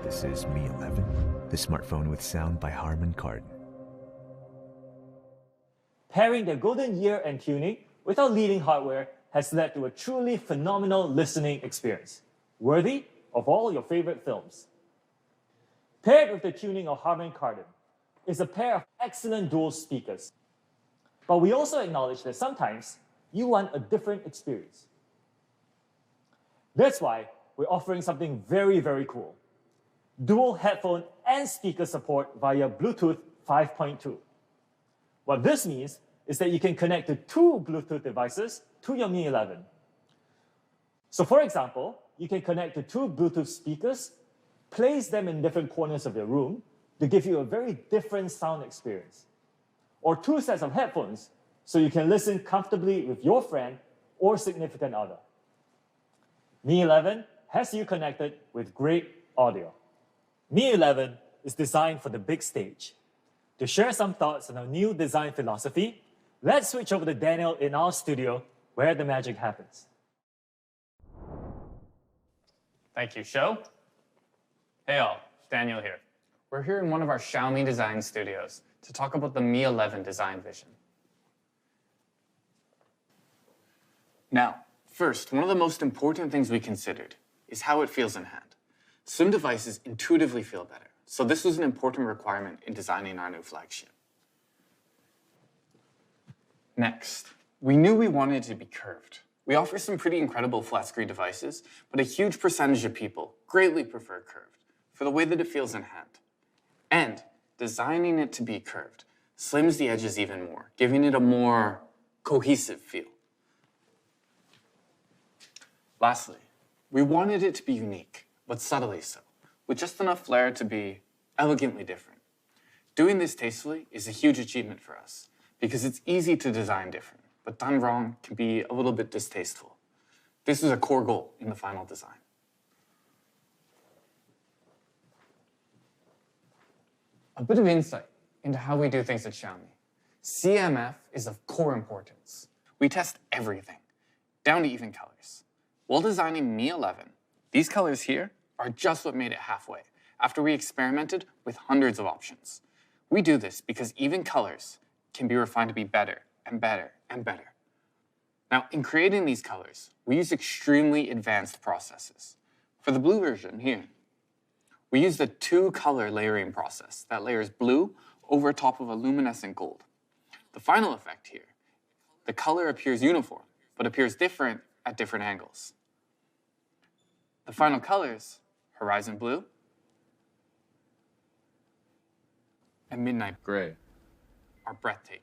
This is Mi 11, the smartphone with sound by Harman Kardon. Pairing their golden year and tuning with our leading hardware has led to a truly phenomenal listening experience, worthy of all your favorite films. Paired with the tuning of Harman Kardon is a pair of excellent dual speakers. But we also acknowledge that sometimes you want a different experience. That's why we're offering something very, very cool. Dual headphone and speaker support via Bluetooth 5.2. What this means is that you can connect to two Bluetooth devices to your Mi 11. So for example, you can connect to two Bluetooth speakers, place them in different corners of your room to give you a very different sound experience. Or two sets of headphones so you can listen comfortably with your friend or significant other. Mi 11 has you connected with great audio. Mi 11 is designed for the big stage. To share some thoughts on our new design philosophy, let's switch over to Daniel in our studio where the magic happens. Thank you, Show. Hey all, Daniel here. We're here in one of our Xiaomi design studios to talk about the Mi 11 design vision. Now, first, one of the most important things we considered is how it feels in hand. Some devices intuitively feel better, so this was an important requirement in designing our new flagship. Next, we knew we wanted it to be curved. We offer some pretty incredible flat-screen devices, but a huge percentage of people greatly prefer curved for the way that it feels in hand. And designing it to be curved slims the edges even more, giving it a more cohesive feel. Lastly, we wanted it to be unique, but subtly so, with just enough flair to be elegantly different. Doing this tastefully is a huge achievement for us, because it's easy to design different, but done wrong can be a little bit distasteful. This is a core goal in the final design. A bit of insight into how we do things at Xiaomi. CMF is of core importance. We test everything, down to even colors. While designing Mi 11, these colors here are just what made it halfway, after we experimented with hundreds of options. We do this because even colors can be refined to be better and better and better. Now, in creating these colors, we use extremely advanced processes. For the blue version here, we use the two-color layering process that layers blue over top of a luminescent gold. The final effect here, the color appears uniform, but appears different at different angles. The final colors, horizon blue and midnight gray, are breathtaking.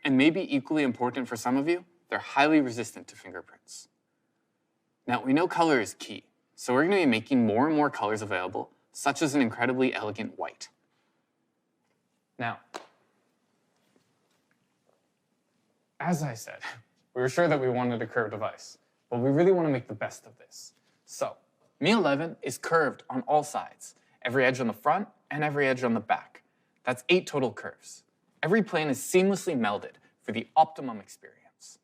And maybe equally important for some of you, they're highly resistant to fingerprints. Now, we know color is key, so we're going to be making more and more colors available, such as an incredibly elegant white. Now, as I said, we were sure that we wanted a curved device, but we really want to make the best of this. So, Mi 11 is curved on all sides, every edge on the front and every edge on the back. That's 8 total curves. Every plane is seamlessly melded for the optimum experience.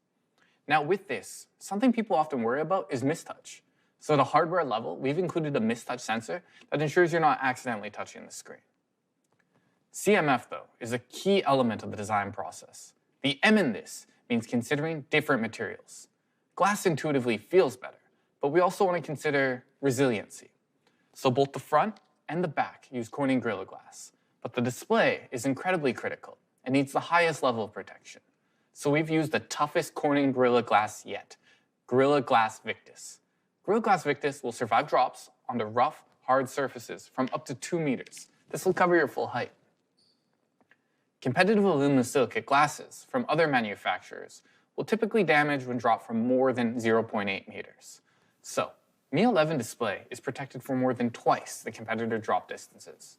Now with this, something people often worry about is mistouch. So at a hardware level, we've included a mistouch sensor that ensures you're not accidentally touching the screen. CMF, though, is a key element of the design process. The M in this means considering different materials. Glass intuitively feels better, but we also want to consider resiliency. So both the front and the back use Corning Gorilla Glass, but the display is incredibly critical and needs the highest level of protection. So we've used the toughest Corning Gorilla Glass yet, Gorilla Glass Victus. Gorilla Glass Victus will survive drops onto rough, hard surfaces from up to 2 meters. This will cover your full height. Competitive aluminosilicate glasses from other manufacturers will typically damage when dropped from more than 0.8 meters. So, Mi 11 display is protected for more than twice the competitor drop distances.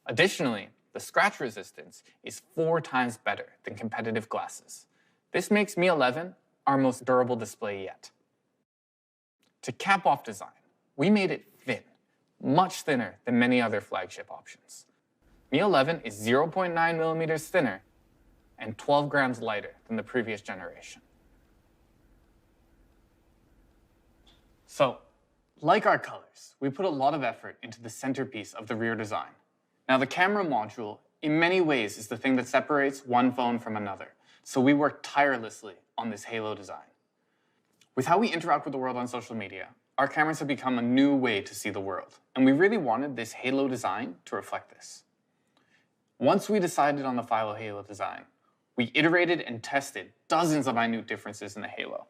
Additionally, the scratch resistance is 4 times better than competitive glasses. This makes Mi 11 our most durable display yet. To cap off design, we made it thin, much thinner than many other flagship options. Mi 11 is 0.9 millimeters thinner and 12 grams lighter than the previous generation. So, like our colors, we put a lot of effort into the centerpiece of the rear design. Now, the camera module, in many ways, is the thing that separates one phone from another, so we worked tirelessly on this halo design. With how we interact with the world on social media, our cameras have become a new way to see the world, and we really wanted this halo design to reflect this. Once we decided on the Philo halo design, we iterated and tested dozens of minute differences in the halo,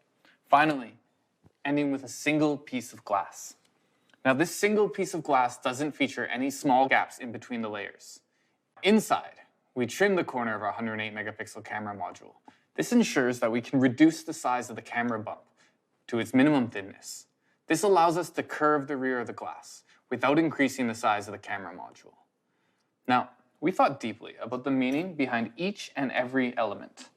finally ending with a single piece of glass. Now, this single piece of glass doesn't feature any small gaps in between the layers. Inside, we trimmed the corner of our 108 megapixel camera module. This ensures that we can reduce the size of the camera bump to its minimum thinness. This allows us to curve the rear of the glass without increasing the size of the camera module. Now, we thought deeply about the meaning behind each and every element.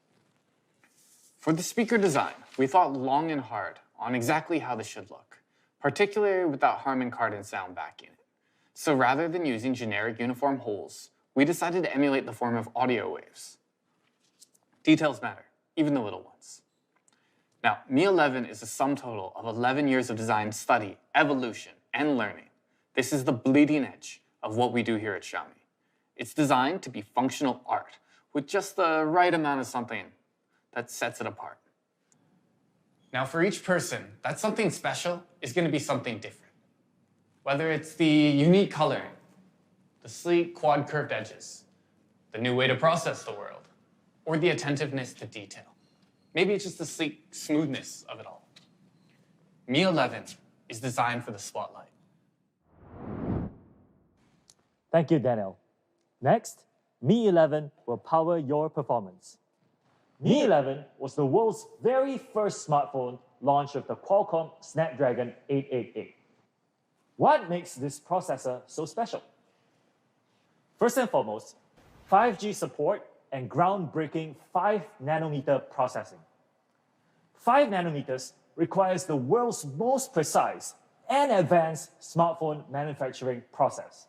For the speaker design, we thought long and hard on exactly how this should look, particularly with that Harman Kardon sound backing it. So rather than using generic uniform holes, we decided to emulate the form of audio waves. Details matter, even the little ones. Now, Mi 11 is a sum total of 11 years of design study, evolution, and learning. This is the bleeding edge of what we do here at Xiaomi. It's designed to be functional art with just the right amount of something that sets it apart. Now, for each person, that something special is going to be something different. Whether it's the unique coloring, the sleek quad curved edges, the new way to process the world, or the attentiveness to detail. Maybe it's just the sleek smoothness of it all. Mi 11 is designed for the spotlight. Thank you, Daniel. Next, Mi 11 will power your performance. Mi 11 was the world's very first smartphone launched with the Qualcomm Snapdragon 888. What makes this processor so special? First and foremost, 5G support and groundbreaking 5-nanometer processing. 5 nanometers requires the world's most precise and advanced smartphone manufacturing process.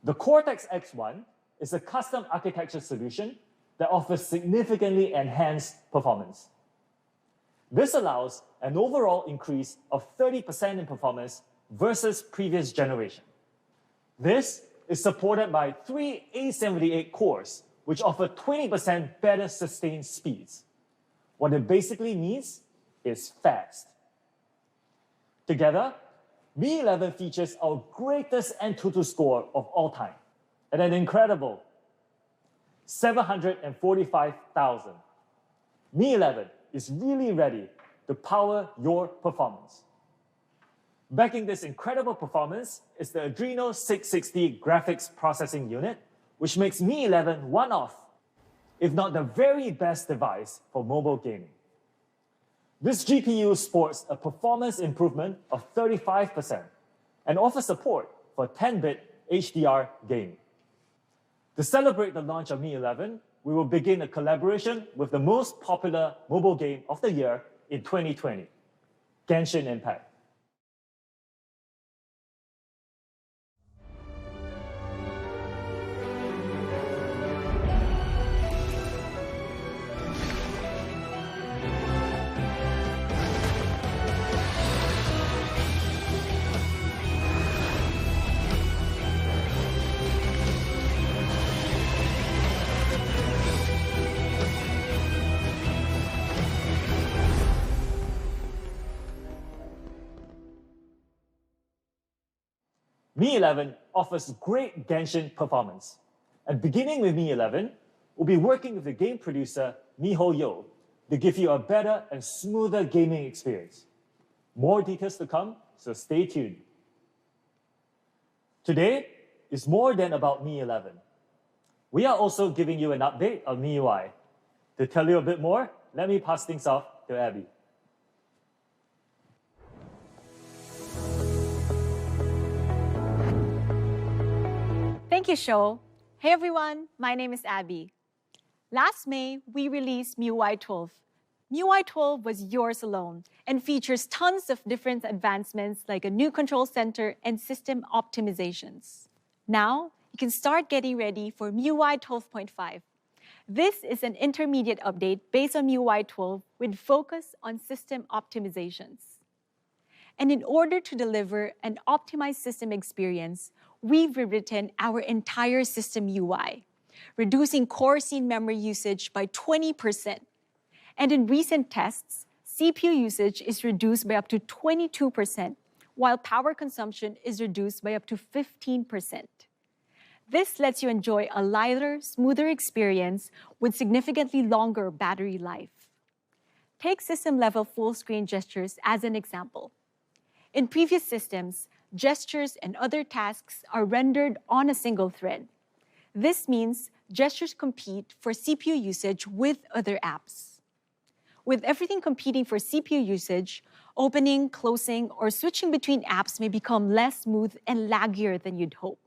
The Cortex X1 is a custom architecture solution that offers significantly enhanced performance. This allows an overall increase of 30% in performance versus previous generation. This is supported by 3 A78 cores, which offer 20% better sustained speeds. What it basically means is fast. Together, Mi 11 features our greatest Antutu score of all time at an incredible 745,000. Mi 11 is really ready to power your performance. Backing this incredible performance is the Adreno 660 graphics processing unit, which makes Mi 11 one of, if not the very best device for mobile gaming. This GPU sports a performance improvement of 35% and offers support for 10-bit HDR gaming. To celebrate the launch of Mi 11, we will begin a collaboration with the most popular mobile game of the year in 2020, Genshin Impact. Mi 11 offers great Genshin performance. And beginning with Mi 11, we'll be working with the game producer Miho Yo to give you a better and smoother gaming experience. More details to come, so stay tuned. Today is more than about Mi 11. We are also giving you an update on MIUI. To tell you a bit more, let me pass things off to Abby. Thank you, Sho. Hey everyone, my name is Abby. Last May, we released MIUI 12, MIUI 12 was yours alone and features tons of different advancements like a new control center and system optimizations. Now, you can start getting ready for MIUI 12.5. This is an intermediate update based on MIUI 12 with focus on system optimizations. And in order to deliver an optimized system experience, we've rewritten our entire system UI, reducing core scene memory usage by 20%. And in recent tests, CPU usage is reduced by up to 22%, while power consumption is reduced by up to 15%. This lets you enjoy a lighter, smoother experience with significantly longer battery life. Take system-level full-screen gestures as an example. In previous systems, gestures and other tasks are rendered on a single thread. This means gestures compete for CPU usage with other apps. With everything competing for CPU usage, opening, closing, or switching between apps may become less smooth and laggier than you'd hope.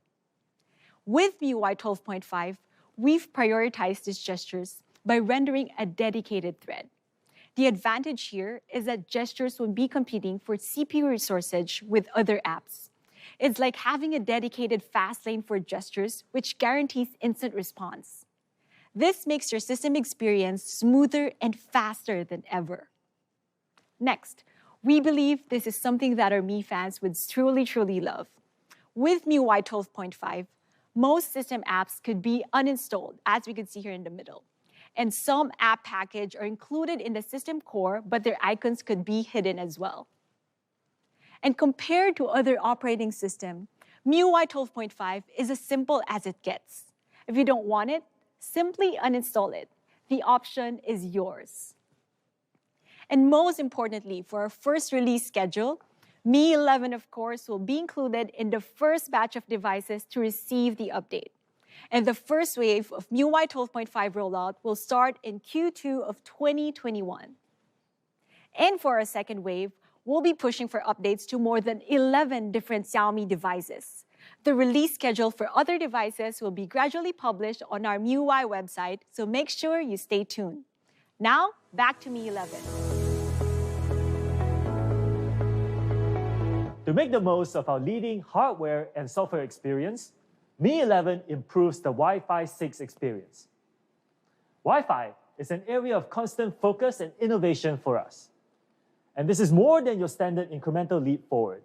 With MIUI 12.5, we've prioritized these gestures by rendering a dedicated thread. The advantage here is that gestures will be competing for CPU resources with other apps. It's like having a dedicated fast lane for gestures, which guarantees instant response. This makes your system experience smoother and faster than ever. Next, we believe this is something that our Mi fans would truly love. With MIUI 12.5, most system apps could be uninstalled, as we can see here in the middle. And some app packages are included in the system core, but their icons could be hidden as well. And compared to other operating systems, MIUI 12.5 is as simple as it gets. If you don't want it, simply uninstall it. The option is yours. And most importantly, for our first release schedule, Mi 11, of course, will be included in the first batch of devices to receive the update. And the first wave of MIUI 12.5 rollout will start in Q2 of 2021. And for our second wave, we'll be pushing for updates to more than 11 different Xiaomi devices. The release schedule for other devices will be gradually published on our MIUI website, so make sure you stay tuned. Now, back to Mi 11. To make the most of our leading hardware and software experience, Mi 11 improves the Wi-Fi 6 experience. Wi-Fi is an area of constant focus and innovation for us. And this is more than your standard incremental leap forward.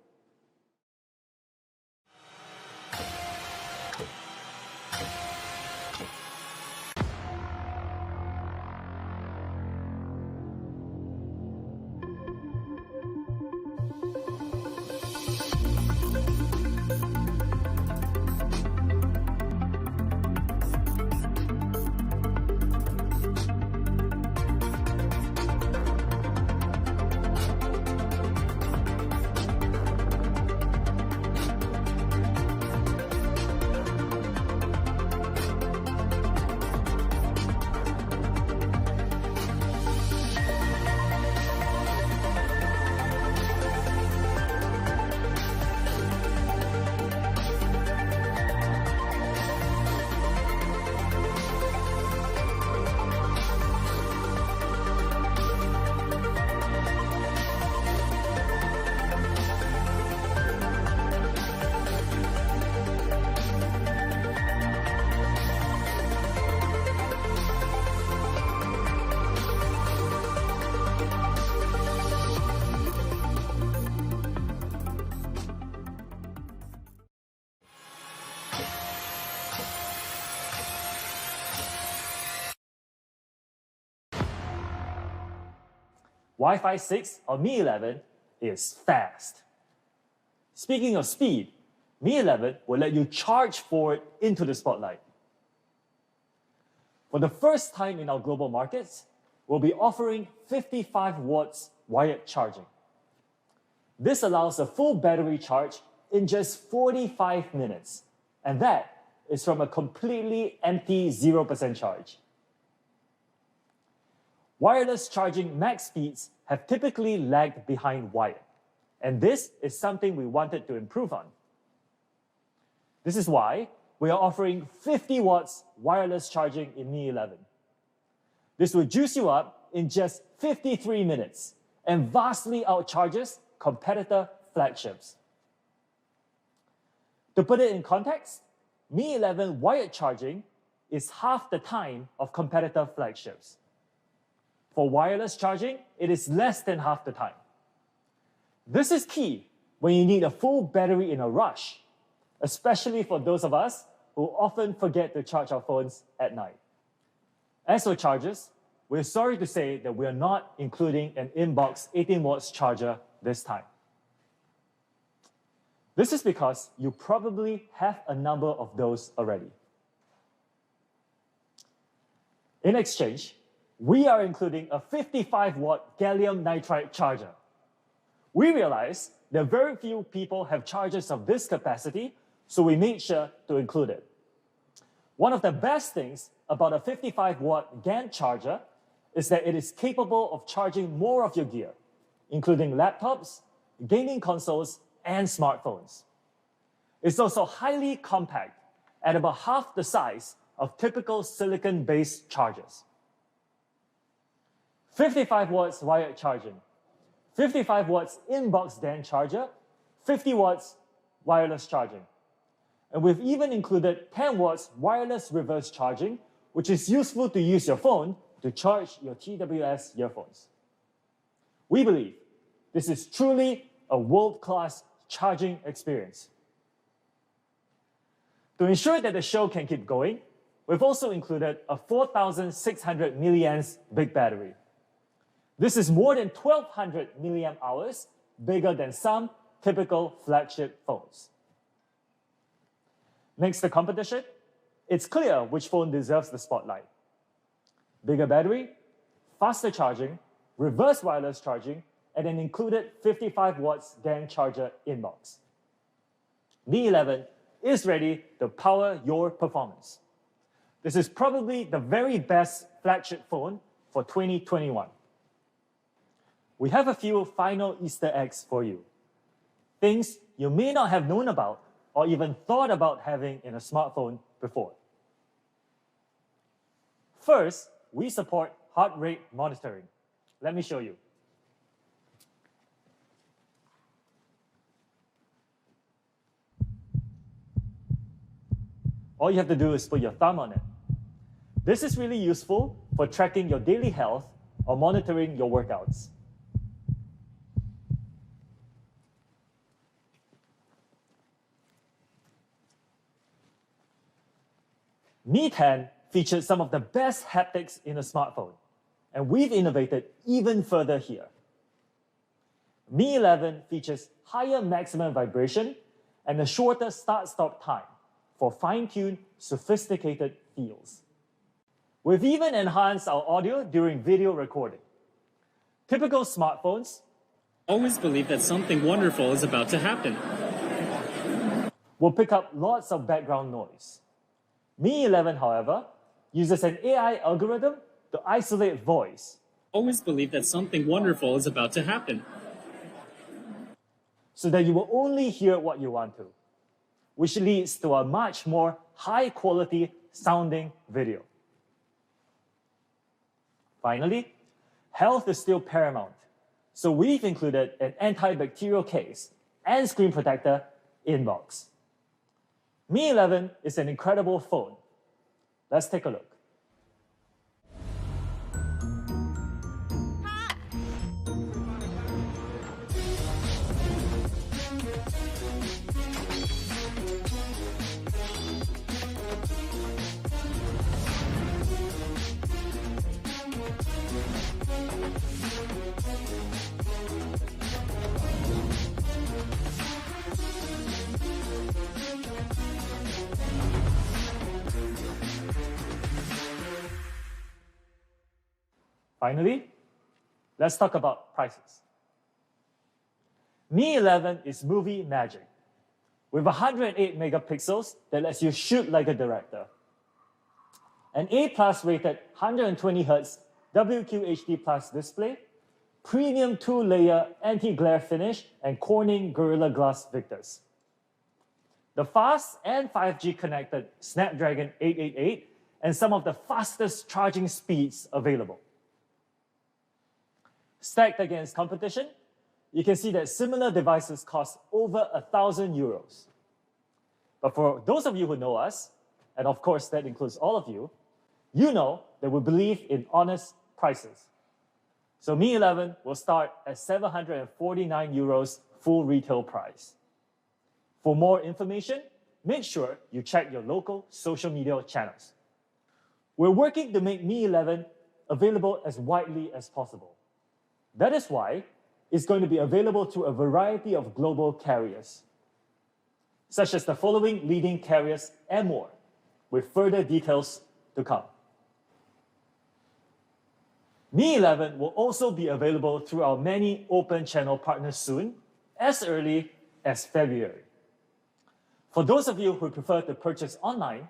Wi-Fi 6 on Mi 11 is fast. Speaking of speed, Mi 11 will let you charge forward into the spotlight. For the first time in our global markets, we'll be offering 55 watts wired charging. This allows a full battery charge in just 45 minutes, and that is from a completely empty 0% charge. Wireless charging max speeds have typically lagged behind wired, and this is something we wanted to improve on. This is why we are offering 50 watts wireless charging in Mi 11. This will juice you up in just 53 minutes and vastly outcharges competitor flagships. To put it in context, Mi 11 wired charging is half the time of competitor flagships. For wireless charging, it is less than half the time. This is key when you need a full battery in a rush, especially for those of us who often forget to charge our phones at night. As for chargers, we're sorry to say that we are not including an inbox 18 watts charger this time. This is because you probably have a number of those already. In exchange, we are including a 55-watt gallium nitride charger. We realize that very few people have chargers of this capacity, so we made sure to include it. One of the best things about a 55-watt GaN charger is that it is capable of charging more of your gear, including laptops, gaming consoles, and smartphones. It's also highly compact, at about half the size of typical silicon-based chargers. 55 watts wired charging, 55 watts inbox GaN charger, 50 watts wireless charging. And we've even included 10 watts wireless reverse charging, which is useful to use your phone to charge your TWS earphones. We believe this is truly a world-class charging experience. To ensure that the show can keep going, we've also included a 4,600 milliamps big battery. This is more than 1,200 milliamp hours, bigger than some typical flagship phones. Next to competition, it's clear which phone deserves the spotlight. Bigger battery, faster charging, reverse wireless charging, and an included 55 watts GaN charger inbox. Mi 11 is ready to power your performance. This is probably the very best flagship phone for 2021. We have a few final Easter eggs for you. Things you may not have known about or even thought about having in a smartphone before. First, we support heart rate monitoring. Let me show you. All you have to do is put your thumb on it. This is really useful for tracking your daily health or monitoring your workouts. Mi 10 featured some of the best haptics in a smartphone, and we've innovated even further here. Mi 11 features higher maximum vibration and a shorter start-stop time for fine-tuned, sophisticated feels. We've even enhanced our audio during video recording. Typical smartphones always believe that something wonderful is about to happen. Will pick up lots of background noise. Mi 11, however, uses an AI algorithm to isolate voice. Always believe that something wonderful is about to happen. So that you will only hear what you want to, which leads to a much more high-quality sounding video. Finally, health is still paramount, so we've included an antibacterial case and screen protector inbox. Mi 11 is an incredible phone. Let's take a look. Finally, let's talk about prices. Mi 11 is movie magic with 108 megapixels that lets you shoot like a director. An A+ rated 120Hz WQHD Plus display, premium 2-layer anti-glare finish, and Corning Gorilla Glass Victus. The fast and 5G connected Snapdragon 888 and some of the fastest charging speeds available. Stacked against competition, you can see that similar devices cost over €1,000. But for those of you who know us, and of course that includes all of you, you know that we believe in honest prices. So Mi 11 will start at €749 full retail price. For more information, make sure you check your local social media channels. We're working to make Mi 11 available as widely as possible. That is why it's going to be available to a variety of global carriers, such as the following leading carriers and more, with further details to come. Mi 11 will also be available through our many open channel partners soon, as early as February. For those of you who prefer to purchase online,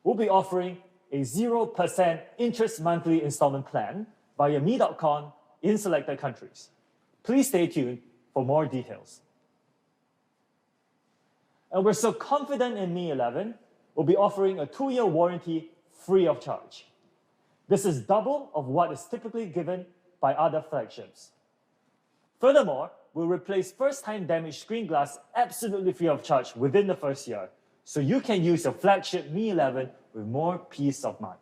we'll be offering a 0% interest monthly installment plan via mi.com in selected countries. Please stay tuned for more details. And we're so confident in Mi 11, we'll be offering a 2-year warranty free of charge. This is double of what is typically given by other flagships. Furthermore, we'll replace first-time damaged screen glass absolutely free of charge within the first year, so you can use your flagship Mi 11 with more peace of mind.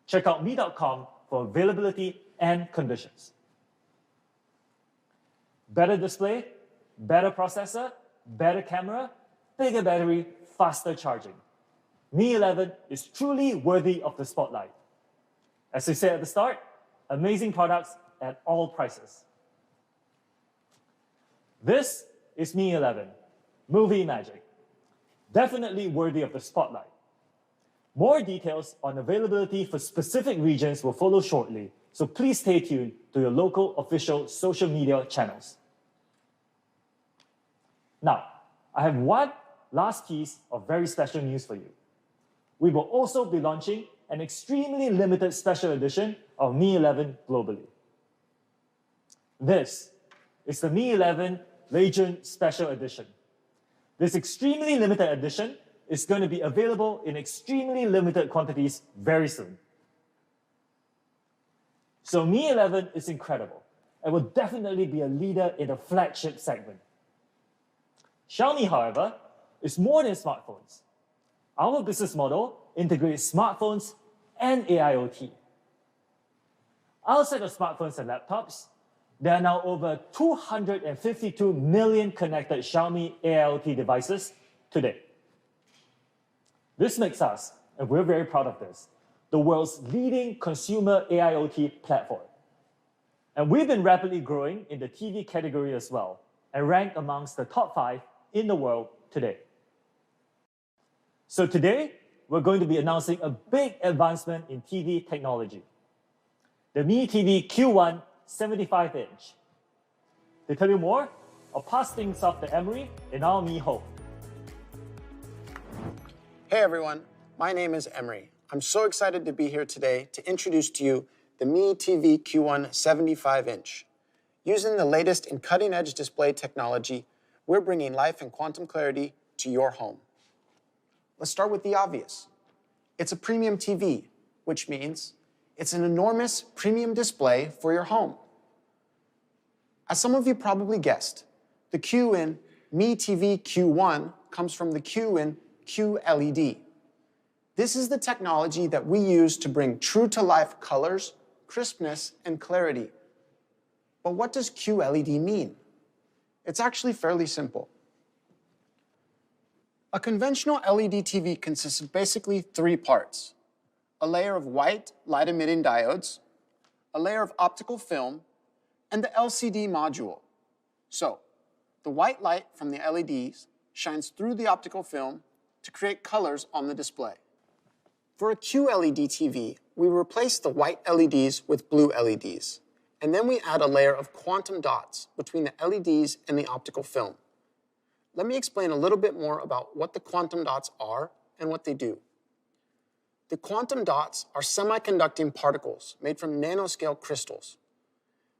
Check out mi.com for availability and conditions. Better display, better processor, better camera, bigger battery, faster charging. Mi 11 is truly worthy of the spotlight. As we said at the start, amazing products at all prices. This is Mi 11, movie magic. Definitely worthy of the spotlight. More details on availability for specific regions will follow shortly, so please stay tuned to your local official social media channels. Now, I have one last piece of very special news for you. We will also be launching an extremely limited special edition of Mi 11 globally. This is the Mi 11 Legend Special Edition. This extremely limited edition is going to be available in extremely limited quantities very soon. So Mi 11 is incredible and will definitely be a leader in the flagship segment. Xiaomi, however, is more than smartphones. Our business model integrates smartphones and AIoT. Outside of smartphones and laptops, there are now over 252 million connected Xiaomi AIoT devices today. This makes us, and we're very proud of this, the world's leading consumer AIoT platform. And we've been rapidly growing in the TV category as well, and ranked amongst the top 5 in the world today. So today, we're going to be announcing a big advancement in TV technology. The Mi TV Q1 75-inch. To tell you more, I'll pass things off to Emery in our Mi Home. Hey everyone, my name is Emery. I'm so excited to be here today to introduce to you the Mi TV Q1 75-inch. Using the latest in cutting-edge display technology, we're bringing life and quantum clarity to your home. Let's start with the obvious. It's a premium TV, which means it's an enormous premium display for your home. As some of you probably guessed, the Q in Mi TV Q1 comes from the Q in QLED. This is the technology that we use to bring true-to-life colors, crispness, and clarity. But what does QLED mean? It's actually fairly simple. A conventional LED TV consists of basically 3 parts: a layer of white light-emitting diodes, a layer of optical film, and the LCD module. So, the white light from the LEDs shines through the optical film to create colors on the display. For a QLED TV, we replace the white LEDs with blue LEDs, and then we add a layer of quantum dots between the LEDs and the optical film. Let me explain a little bit more about what the quantum dots are and what they do. The quantum dots are semiconducting particles made from nanoscale crystals.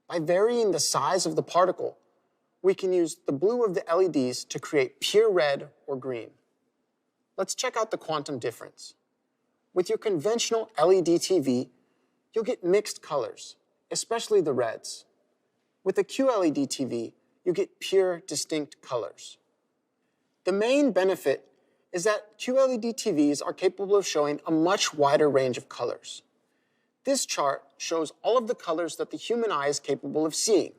By varying the size of the particle, we can use the blue of the LEDs to create pure red or green. Let's check out the quantum difference. With your conventional LED TV, you'll get mixed colors, especially the reds. With a QLED TV, you get pure, distinct colors. The main benefit is that QLED TVs are capable of showing a much wider range of colors. This chart shows all of the colors that the human eye is capable of seeing.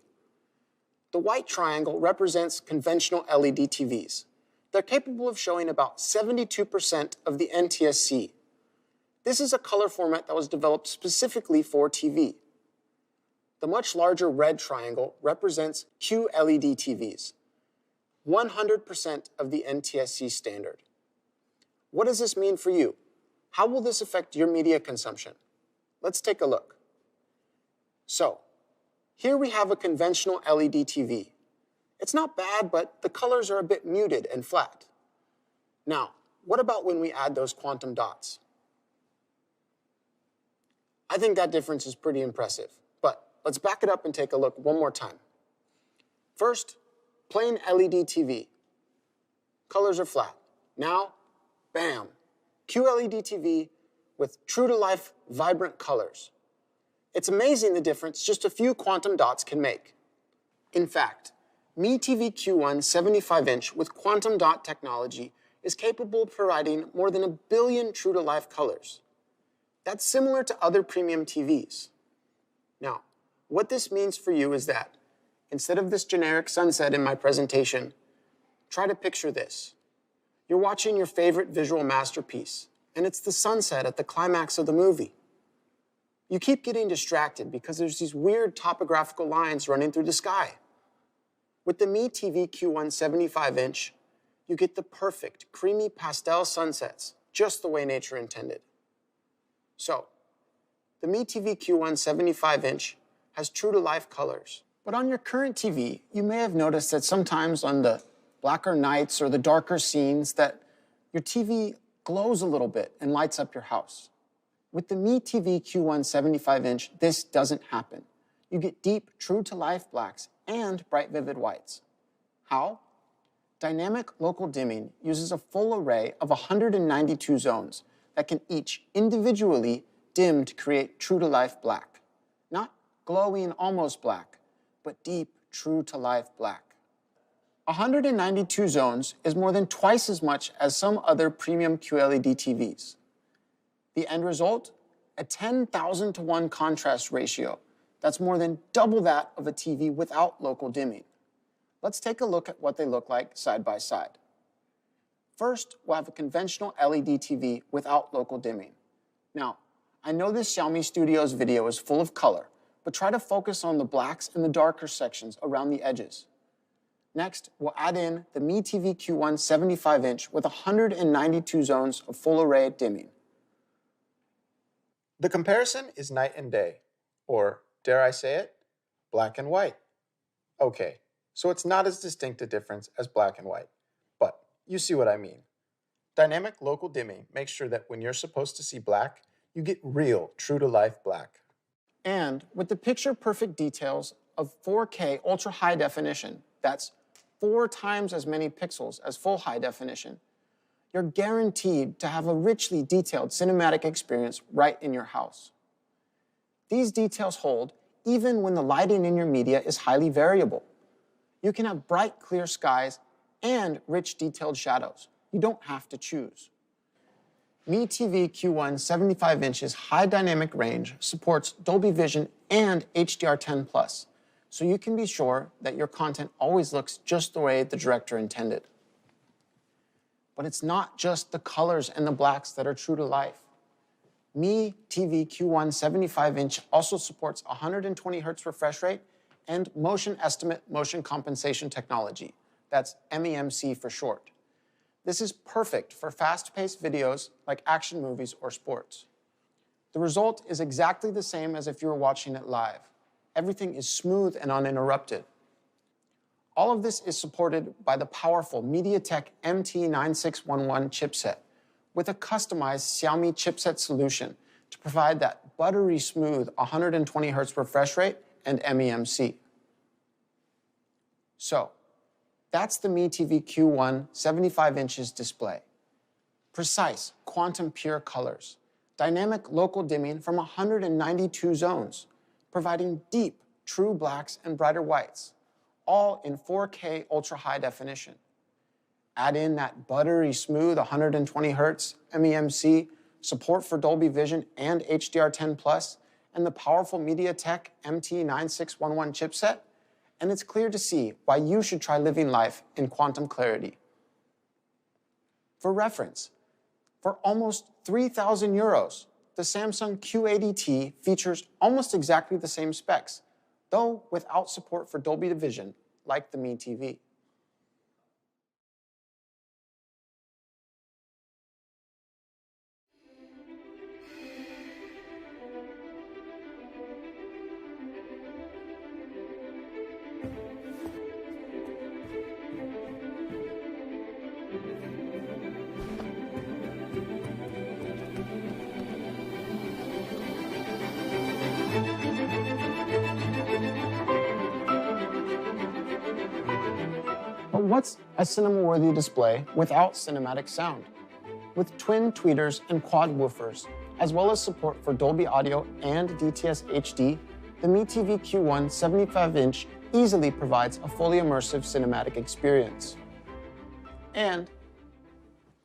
The white triangle represents conventional LED TVs. They're capable of showing about 72% of the NTSC. This is a color format that was developed specifically for TV. The much larger red triangle represents QLED TVs, 100% of the NTSC standard. What does this mean for you? How will this affect your media consumption? Let's take a look. So, here we have a conventional LED TV. It's not bad, but the colors are a bit muted and flat. Now, what about when we add those quantum dots? I think that difference is pretty impressive, but let's back it up and take a look one more time. First, plain LED TV. Colors are flat. Now, bam, QLED TV with true-to-life, vibrant colors. It's amazing the difference just a few quantum dots can make. In fact, Mi TV Q1 75-inch with quantum dot technology is capable of providing more than 1 billion true-to-life colors. That's similar to other premium TVs. Now, what this means for you is that, instead of this generic sunset in my presentation, try to picture this. You're watching your favorite visual masterpiece, and it's the sunset at the climax of the movie. You keep getting distracted because there's these weird topographical lines running through the sky. With the Mi TV Q1 75-inch, you get the perfect, creamy pastel sunsets, just the way nature intended. So, the Mi TV Q1 75-inch has true-to-life colors. But on your current TV, you may have noticed that sometimes on the blacker nights or the darker scenes that your TV glows a little bit and lights up your house. With the Mi TV Q1 75-inch, this doesn't happen. You get deep, true-to-life blacks and bright, vivid whites. How? Dynamic local dimming uses a full array of 192 zones that can each individually dim to create true-to-life black. Not glowing, almost black, but deep, true-to-life black. 192 zones is more than twice as much as some other premium QLED TVs. The end result? A 10,000 to 1 contrast ratio. That's more than double that of a TV without local dimming. Let's take a look at what they look like side by side. First, we'll have a conventional LED TV without local dimming. Now, I know this Xiaomi Studios video is full of color, but try to focus on the blacks and the darker sections around the edges. Next, we'll add in the Mi TV Q1 75-inch with 192 zones of full array dimming. The comparison is night and day, or, dare I say it, black and white. Okay, so it's not as distinct a difference as black and white, but you see what I mean. Dynamic local dimming makes sure that when you're supposed to see black, you get real, true-to-life black. And with the picture-perfect details of 4K ultra-high definition, that's 4 times as many pixels as full high definition, you're guaranteed to have a richly detailed cinematic experience right in your house. These details hold even when the lighting in your media is highly variable. You can have bright, clear skies and rich, detailed shadows. You don't have to choose. Mi TV Q1 75-inch's high dynamic range supports Dolby Vision and HDR10+, so you can be sure that your content always looks just the way the director intended. But it's not just the colors and the blacks that are true to life. Mi TV Q1 75-inch also supports 120 Hz refresh rate and motion estimate motion compensation technology. That's MEMC for short. This is perfect for fast-paced videos like action movies or sports. The result is exactly the same as if you were watching it live. Everything is smooth and uninterrupted. All of this is supported by the powerful MediaTek MT9611 chipset with a customized Xiaomi chipset solution to provide that buttery smooth 120 Hz refresh rate and MEMC. So, that's the Mi TV Q1 75-inches display. Precise, quantum pure colors, dynamic local dimming from 192 zones, providing deep, true blacks and brighter whites, all in 4K ultra-high definition. Add in that buttery smooth 120 Hz MEMC, support for Dolby Vision and HDR10+, and the powerful MediaTek MT9611 chipset, and it's clear to see why you should try living life in quantum clarity. For reference, for almost 3,000 euros, the Samsung Q80T features almost exactly the same specs, though without support for Dolby Vision, like the Mi TV. But what's a cinema-worthy display without cinematic sound? With twin tweeters and quad woofers, as well as support for Dolby Audio and DTS HD, the Mi TV Q1 75-inch easily provides a fully immersive cinematic experience. And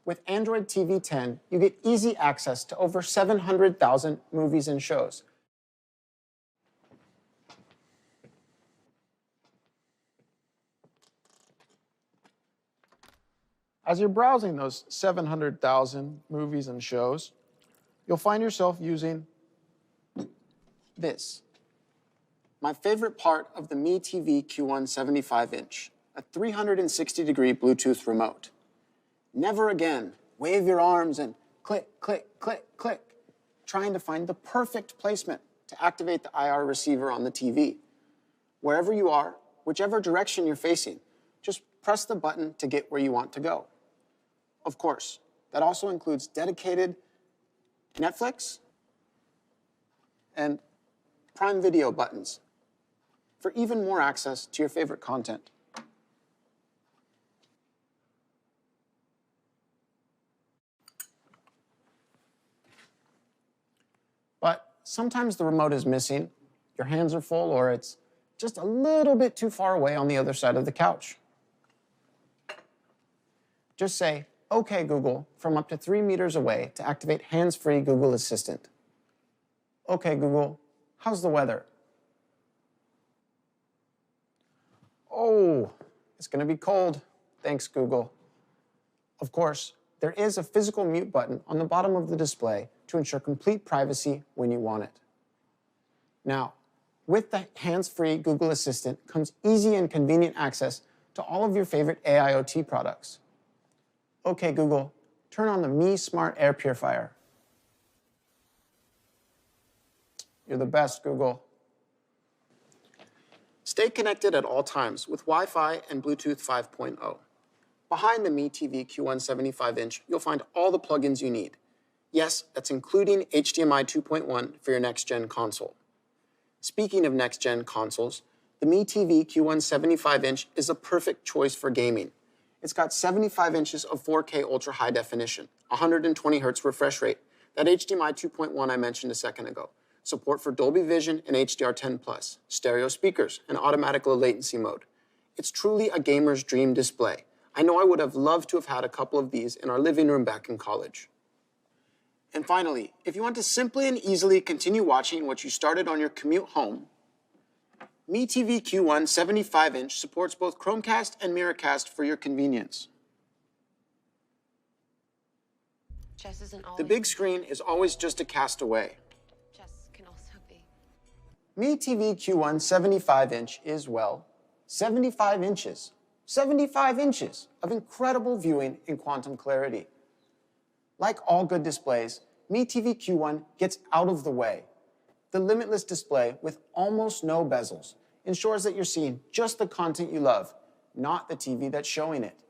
with Android TV 10, you get easy access to over 700,000 movies and shows. As you're browsing those 700,000 movies and shows, you'll find yourself using this. My favorite part of the Mi TV Q1 75-inch, a 360-degree Bluetooth remote. Never again wave your arms and click, click, click, click, trying to find the perfect placement to activate the IR receiver on the TV. Wherever you are, whichever direction you're facing, just press the button to get where you want to go. Of course, that also includes dedicated Netflix and Prime Video buttons for even more access to your favorite content. But sometimes the remote is missing, your hands are full, or it's just a little bit too far away on the other side of the couch. Just say, "Okay, Google," from up to 3 meters away to activate hands-free Google Assistant. "Okay, Google, how's the weather?" "Oh, it's going to be cold. Thanks, Google." Of course, there is a physical mute button on the bottom of the display to ensure complete privacy when you want it. Now, with the hands-free Google Assistant comes easy and convenient access to all of your favorite AIoT products. "Okay, Google, turn on the Mi Smart Air Purifier." You're the best, Google. Stay connected at all times with Wi-Fi and Bluetooth 5.0. Behind the Mi TV Q1 75-inch, you'll find all the plugins you need. Yes, that's including HDMI 2.1 for your next-gen console. Speaking of next-gen consoles, the Mi TV Q1 75-inch is a perfect choice for gaming. It's got 75 inches of 4K ultra-high definition, 120 Hz refresh rate, that HDMI 2.1 I mentioned a second ago, support for Dolby Vision and HDR10+, stereo speakers, and automatic low latency mode. It's truly a gamer's dream display. I know I would have loved to have had a couple of these in our living room back in college. And finally, if you want to simply and easily continue watching what you started on your commute home, Mi TV Q1 75-inch supports both Chromecast and Miracast for your convenience. The big screen is always just a cast away. Mi TV Q1 75-inch is, well, 75 inches. 75 inches of incredible viewing in quantum clarity. Like all good displays, Mi TV Q1 gets out of the way. The limitless display with almost no bezels ensures that you're seeing just the content you love, not the TV that's showing it.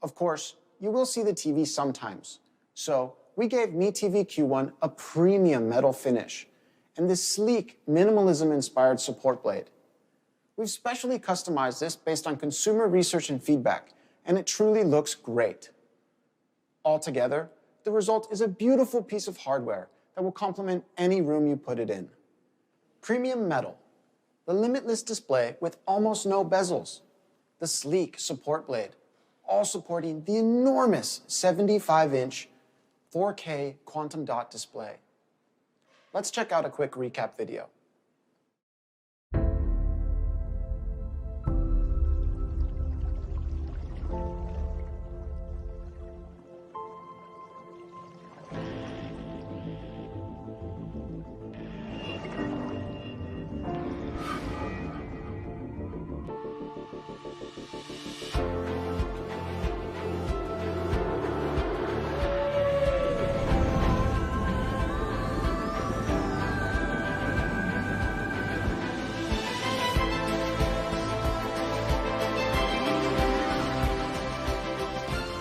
Of course, you will see the TV sometimes. So we gave Mi TV Q1 a premium metal finish and this sleek, minimalism-inspired support blade. We've specially customized this based on consumer research and feedback, and it truly looks great. Altogether, the result is a beautiful piece of hardware that will complement any room you put it in. Premium metal, the limitless display with almost no bezels, the sleek support blade, all supporting the enormous 75-inch 4K quantum dot display. Let's check out a quick recap video.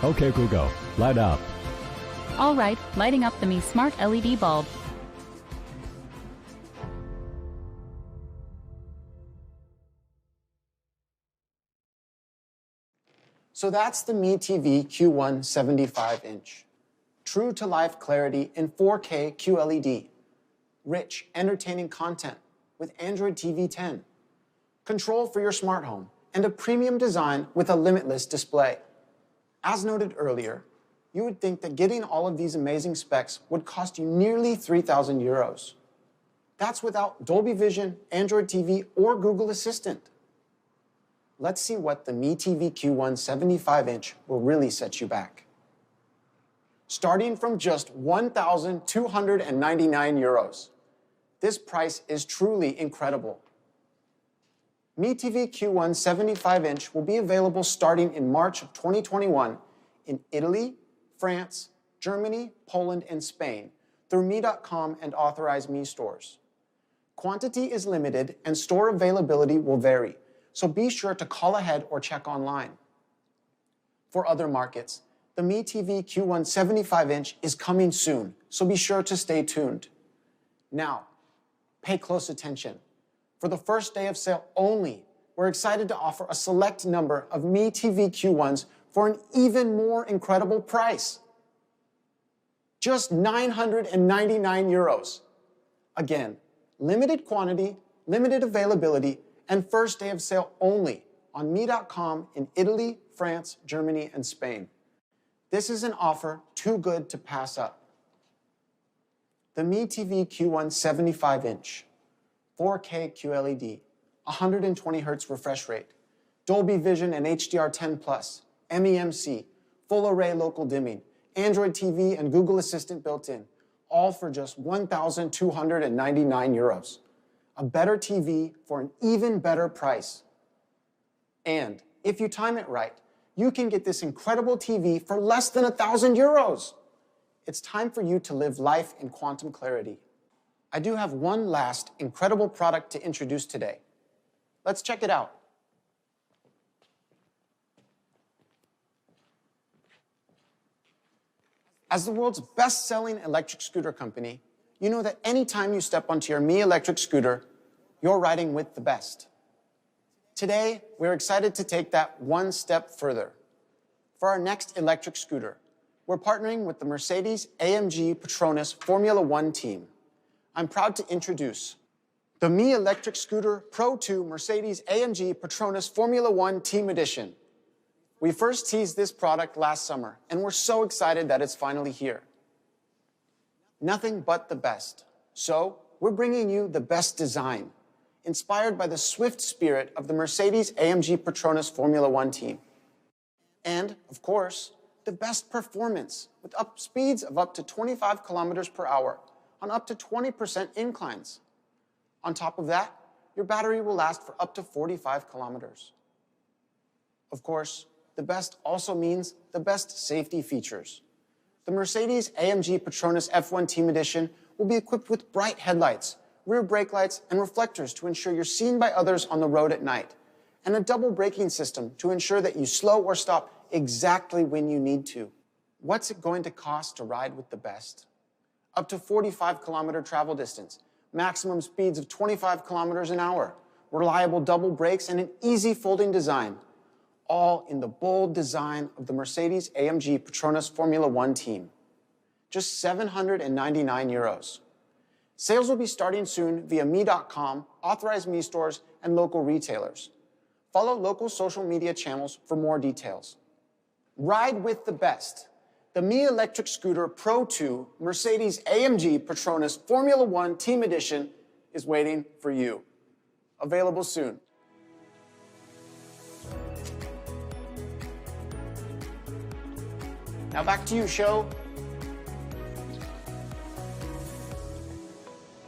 Okay, Google, light up. All right, lighting up the Mi Smart LED bulb. So that's the Mi TV Q1 75-inch. True to life clarity in 4K QLED. Rich, entertaining content with Android TV 10. Control for your smart home and a premium design with a limitless display. As noted earlier, you would think that getting all of these amazing specs would cost you nearly 3,000 euros. That's without Dolby Vision, Android TV, or Google Assistant. Let's see what the Mi TV Q1 75-inch will really set you back. Starting from just 1,299 euros. This price is truly incredible. Mi TV Q1 75-inch will be available starting in March of 2021 in Italy, France, Germany, Poland, and Spain through Mi.com and authorized Mi stores. Quantity is limited and store availability will vary, so be sure to call ahead or check online. For other markets, the Mi TV Q1 75-inch is coming soon, so be sure to stay tuned. Now, pay close attention. For the first day of sale only, we're excited to offer a select number of Mi TV Q1s for an even more incredible price. Just 999 euros. Again, limited quantity, limited availability, and first day of sale only on Mi.com in Italy, France, Germany, and Spain. This is an offer too good to pass up. The Mi TV Q1 75-inch. 4K QLED, 120 Hz refresh rate, Dolby Vision and HDR10+, MEMC, full array local dimming, Android TV and Google Assistant built in, all for just 1,299 euros. A better TV for an even better price. And if you time it right, you can get this incredible TV for less than 1,000 euros. It's time for you to live life in quantum clarity. I do have one last incredible product to introduce today. Let's check it out. As the world's best-selling electric scooter company, you know that anytime you step onto your Mi electric scooter, you're riding with the best. Today, we're excited to take that one step further. For our next electric scooter, we're partnering with the Mercedes-AMG Petronas Formula One team. I'm proud to introduce the Mi Electric Scooter Pro 2 Mercedes-AMG Petronas Formula One Team Edition. We first teased this product last summer, and we're so excited that it's finally here. Nothing but the best. So, we're bringing you the best design, inspired by the swift spirit of the Mercedes-AMG Petronas Formula One team. And, of course, the best performance, with speeds of up to 25 kilometers per hour on up to 20% inclines. On top of that, your battery will last for up to 45 kilometers. Of course, the best also means the best safety features. The Mercedes-AMG Petronas F1 Team Edition will be equipped with bright headlights, rear brake lights, and reflectors to ensure you're seen by others on the road at night, and a double braking system to ensure that you slow or stop exactly when you need to. What's it going to cost to ride with the best? Up to 45-kilometer travel distance, maximum speeds of 25 kilometers an hour, reliable double brakes, and an easy folding design, all in the bold design of the Mercedes-AMG Petronas Formula One team. Just 799 euros. Sales will be starting soon via me.com, authorized me stores, and local retailers. Follow local social media channels for more details. Ride with the best. The Me Electric Scooter Pro 2 Mercedes-AMG Petronas Formula One Team Edition is waiting for you. Available soon. Now back to you, show.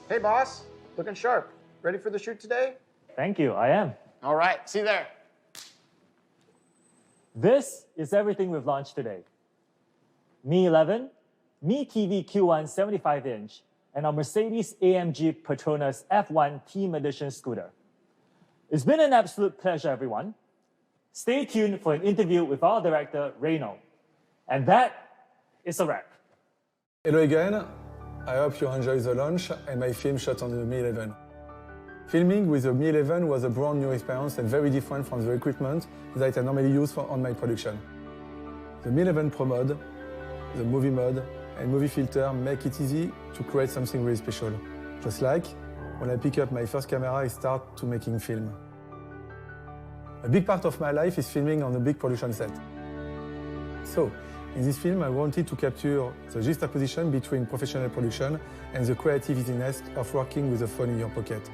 Hey, boss. Looking sharp. Ready for the shoot today? Thank you, I am. All right, see you there. This is everything we've launched today. Mi 11, Mi TV Q1 75-inch, and our Mercedes-AMG Petronas F1 Team Edition scooter. It's been an absolute pleasure, everyone. Stay tuned for an interview with our director, Reno. And that is a wrap. Hello again. I hope you enjoy the launch and my film shot on the Mi 11. Filming with the Mi 11 was a brand new experience and very different from the equipment that I normally use on my production. The Mi 11 Pro mode, the movie mode, and movie filter make it easy to create something really special. Just like when I pick up my first camera, I start to making film. A big part of my life is filming on a big production set. So, in this film, I wanted to capture the juxtaposition between professional production and the creative easiness of working with a phone in your pocket.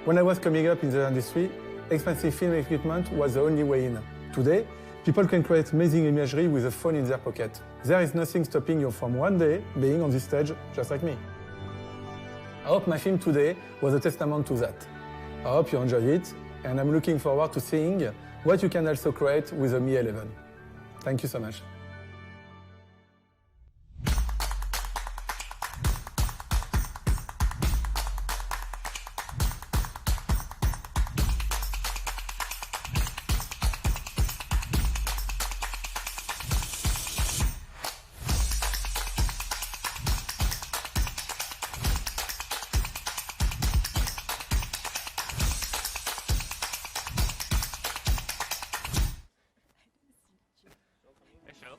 When I was coming up in the industry, expensive film equipment was the only way in. Today, people can create amazing imagery with a phone in their pocket. There is nothing stopping you from one day being on this stage just like me. I hope my film today was a testament to that. I hope you enjoyed it, and I'm looking forward to seeing what you can also create with the Mi 11. Thank you so much. Hey, Shell.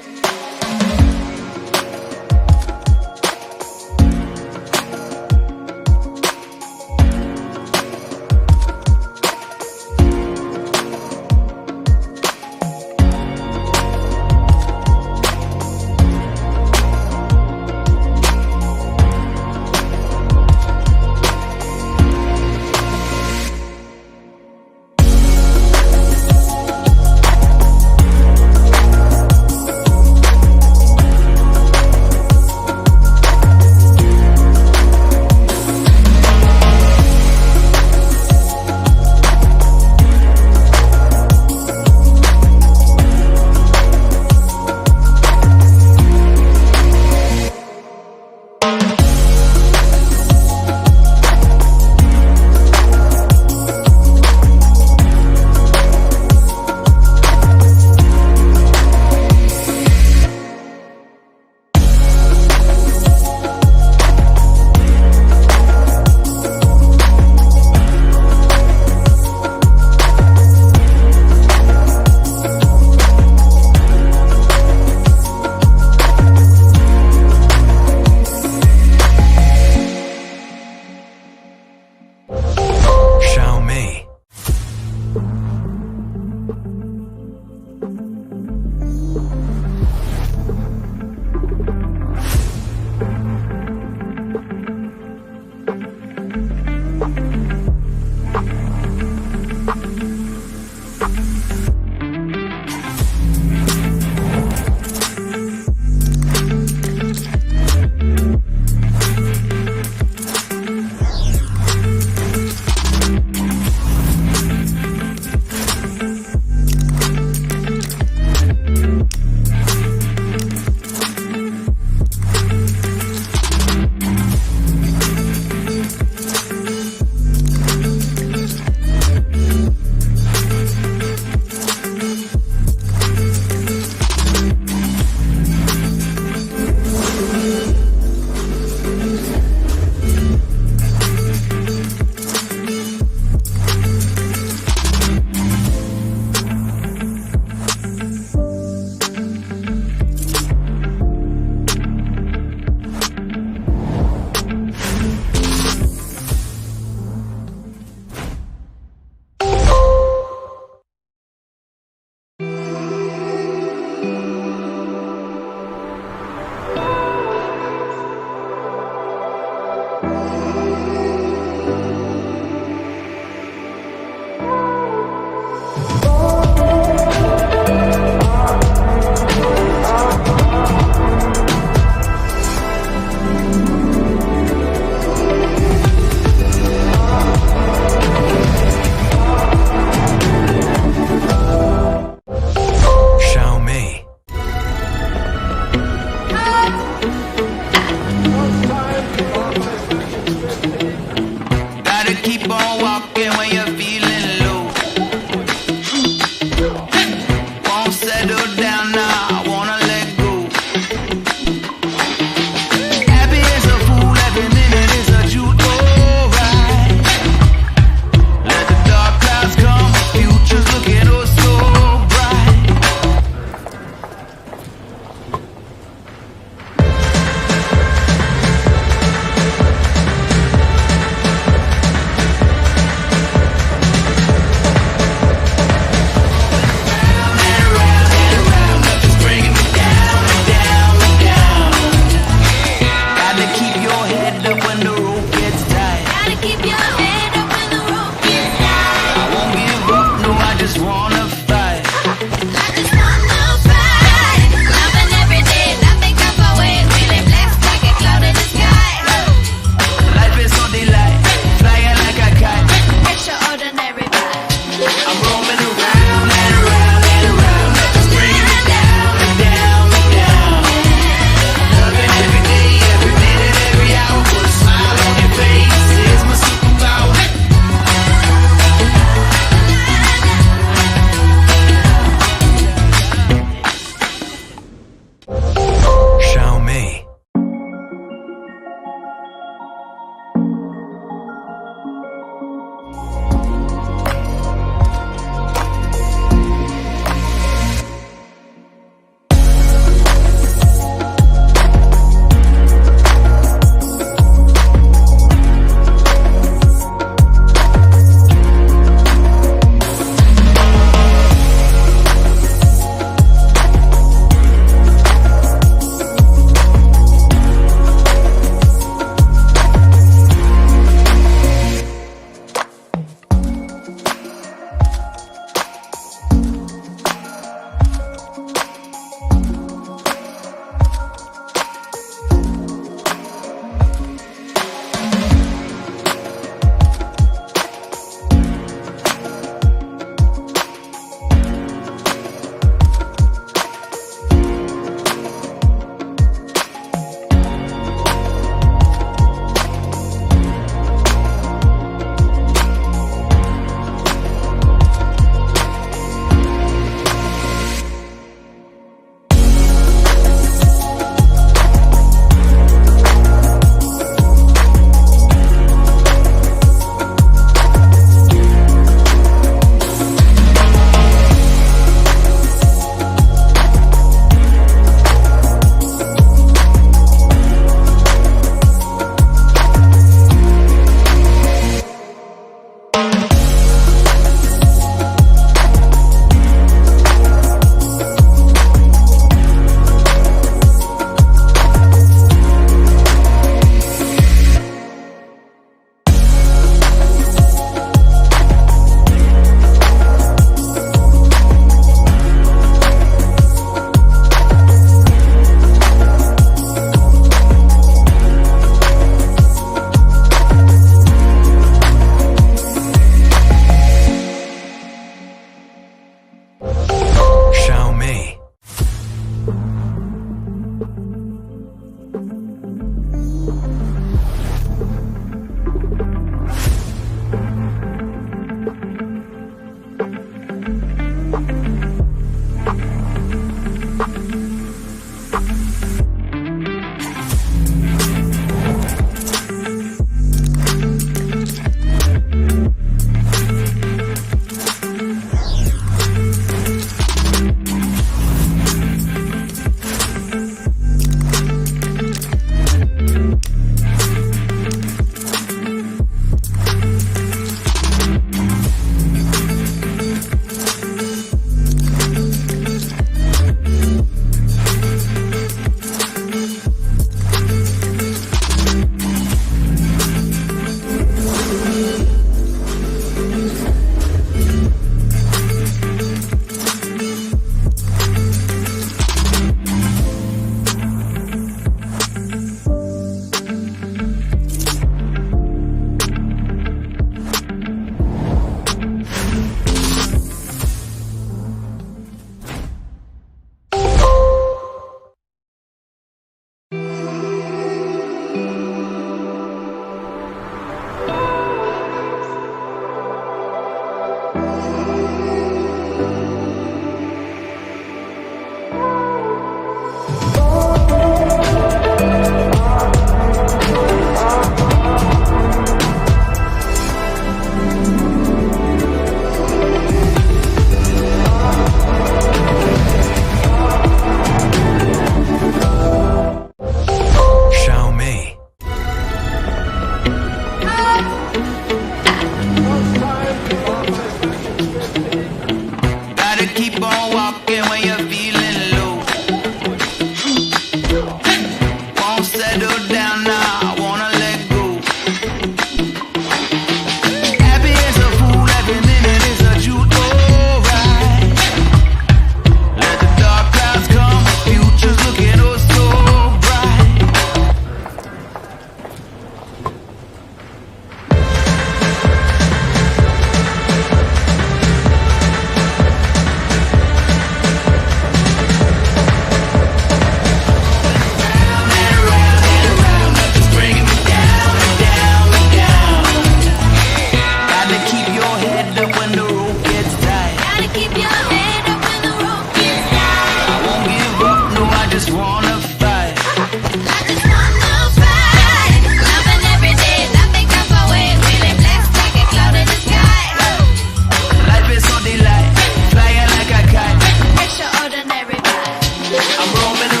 I'm roaming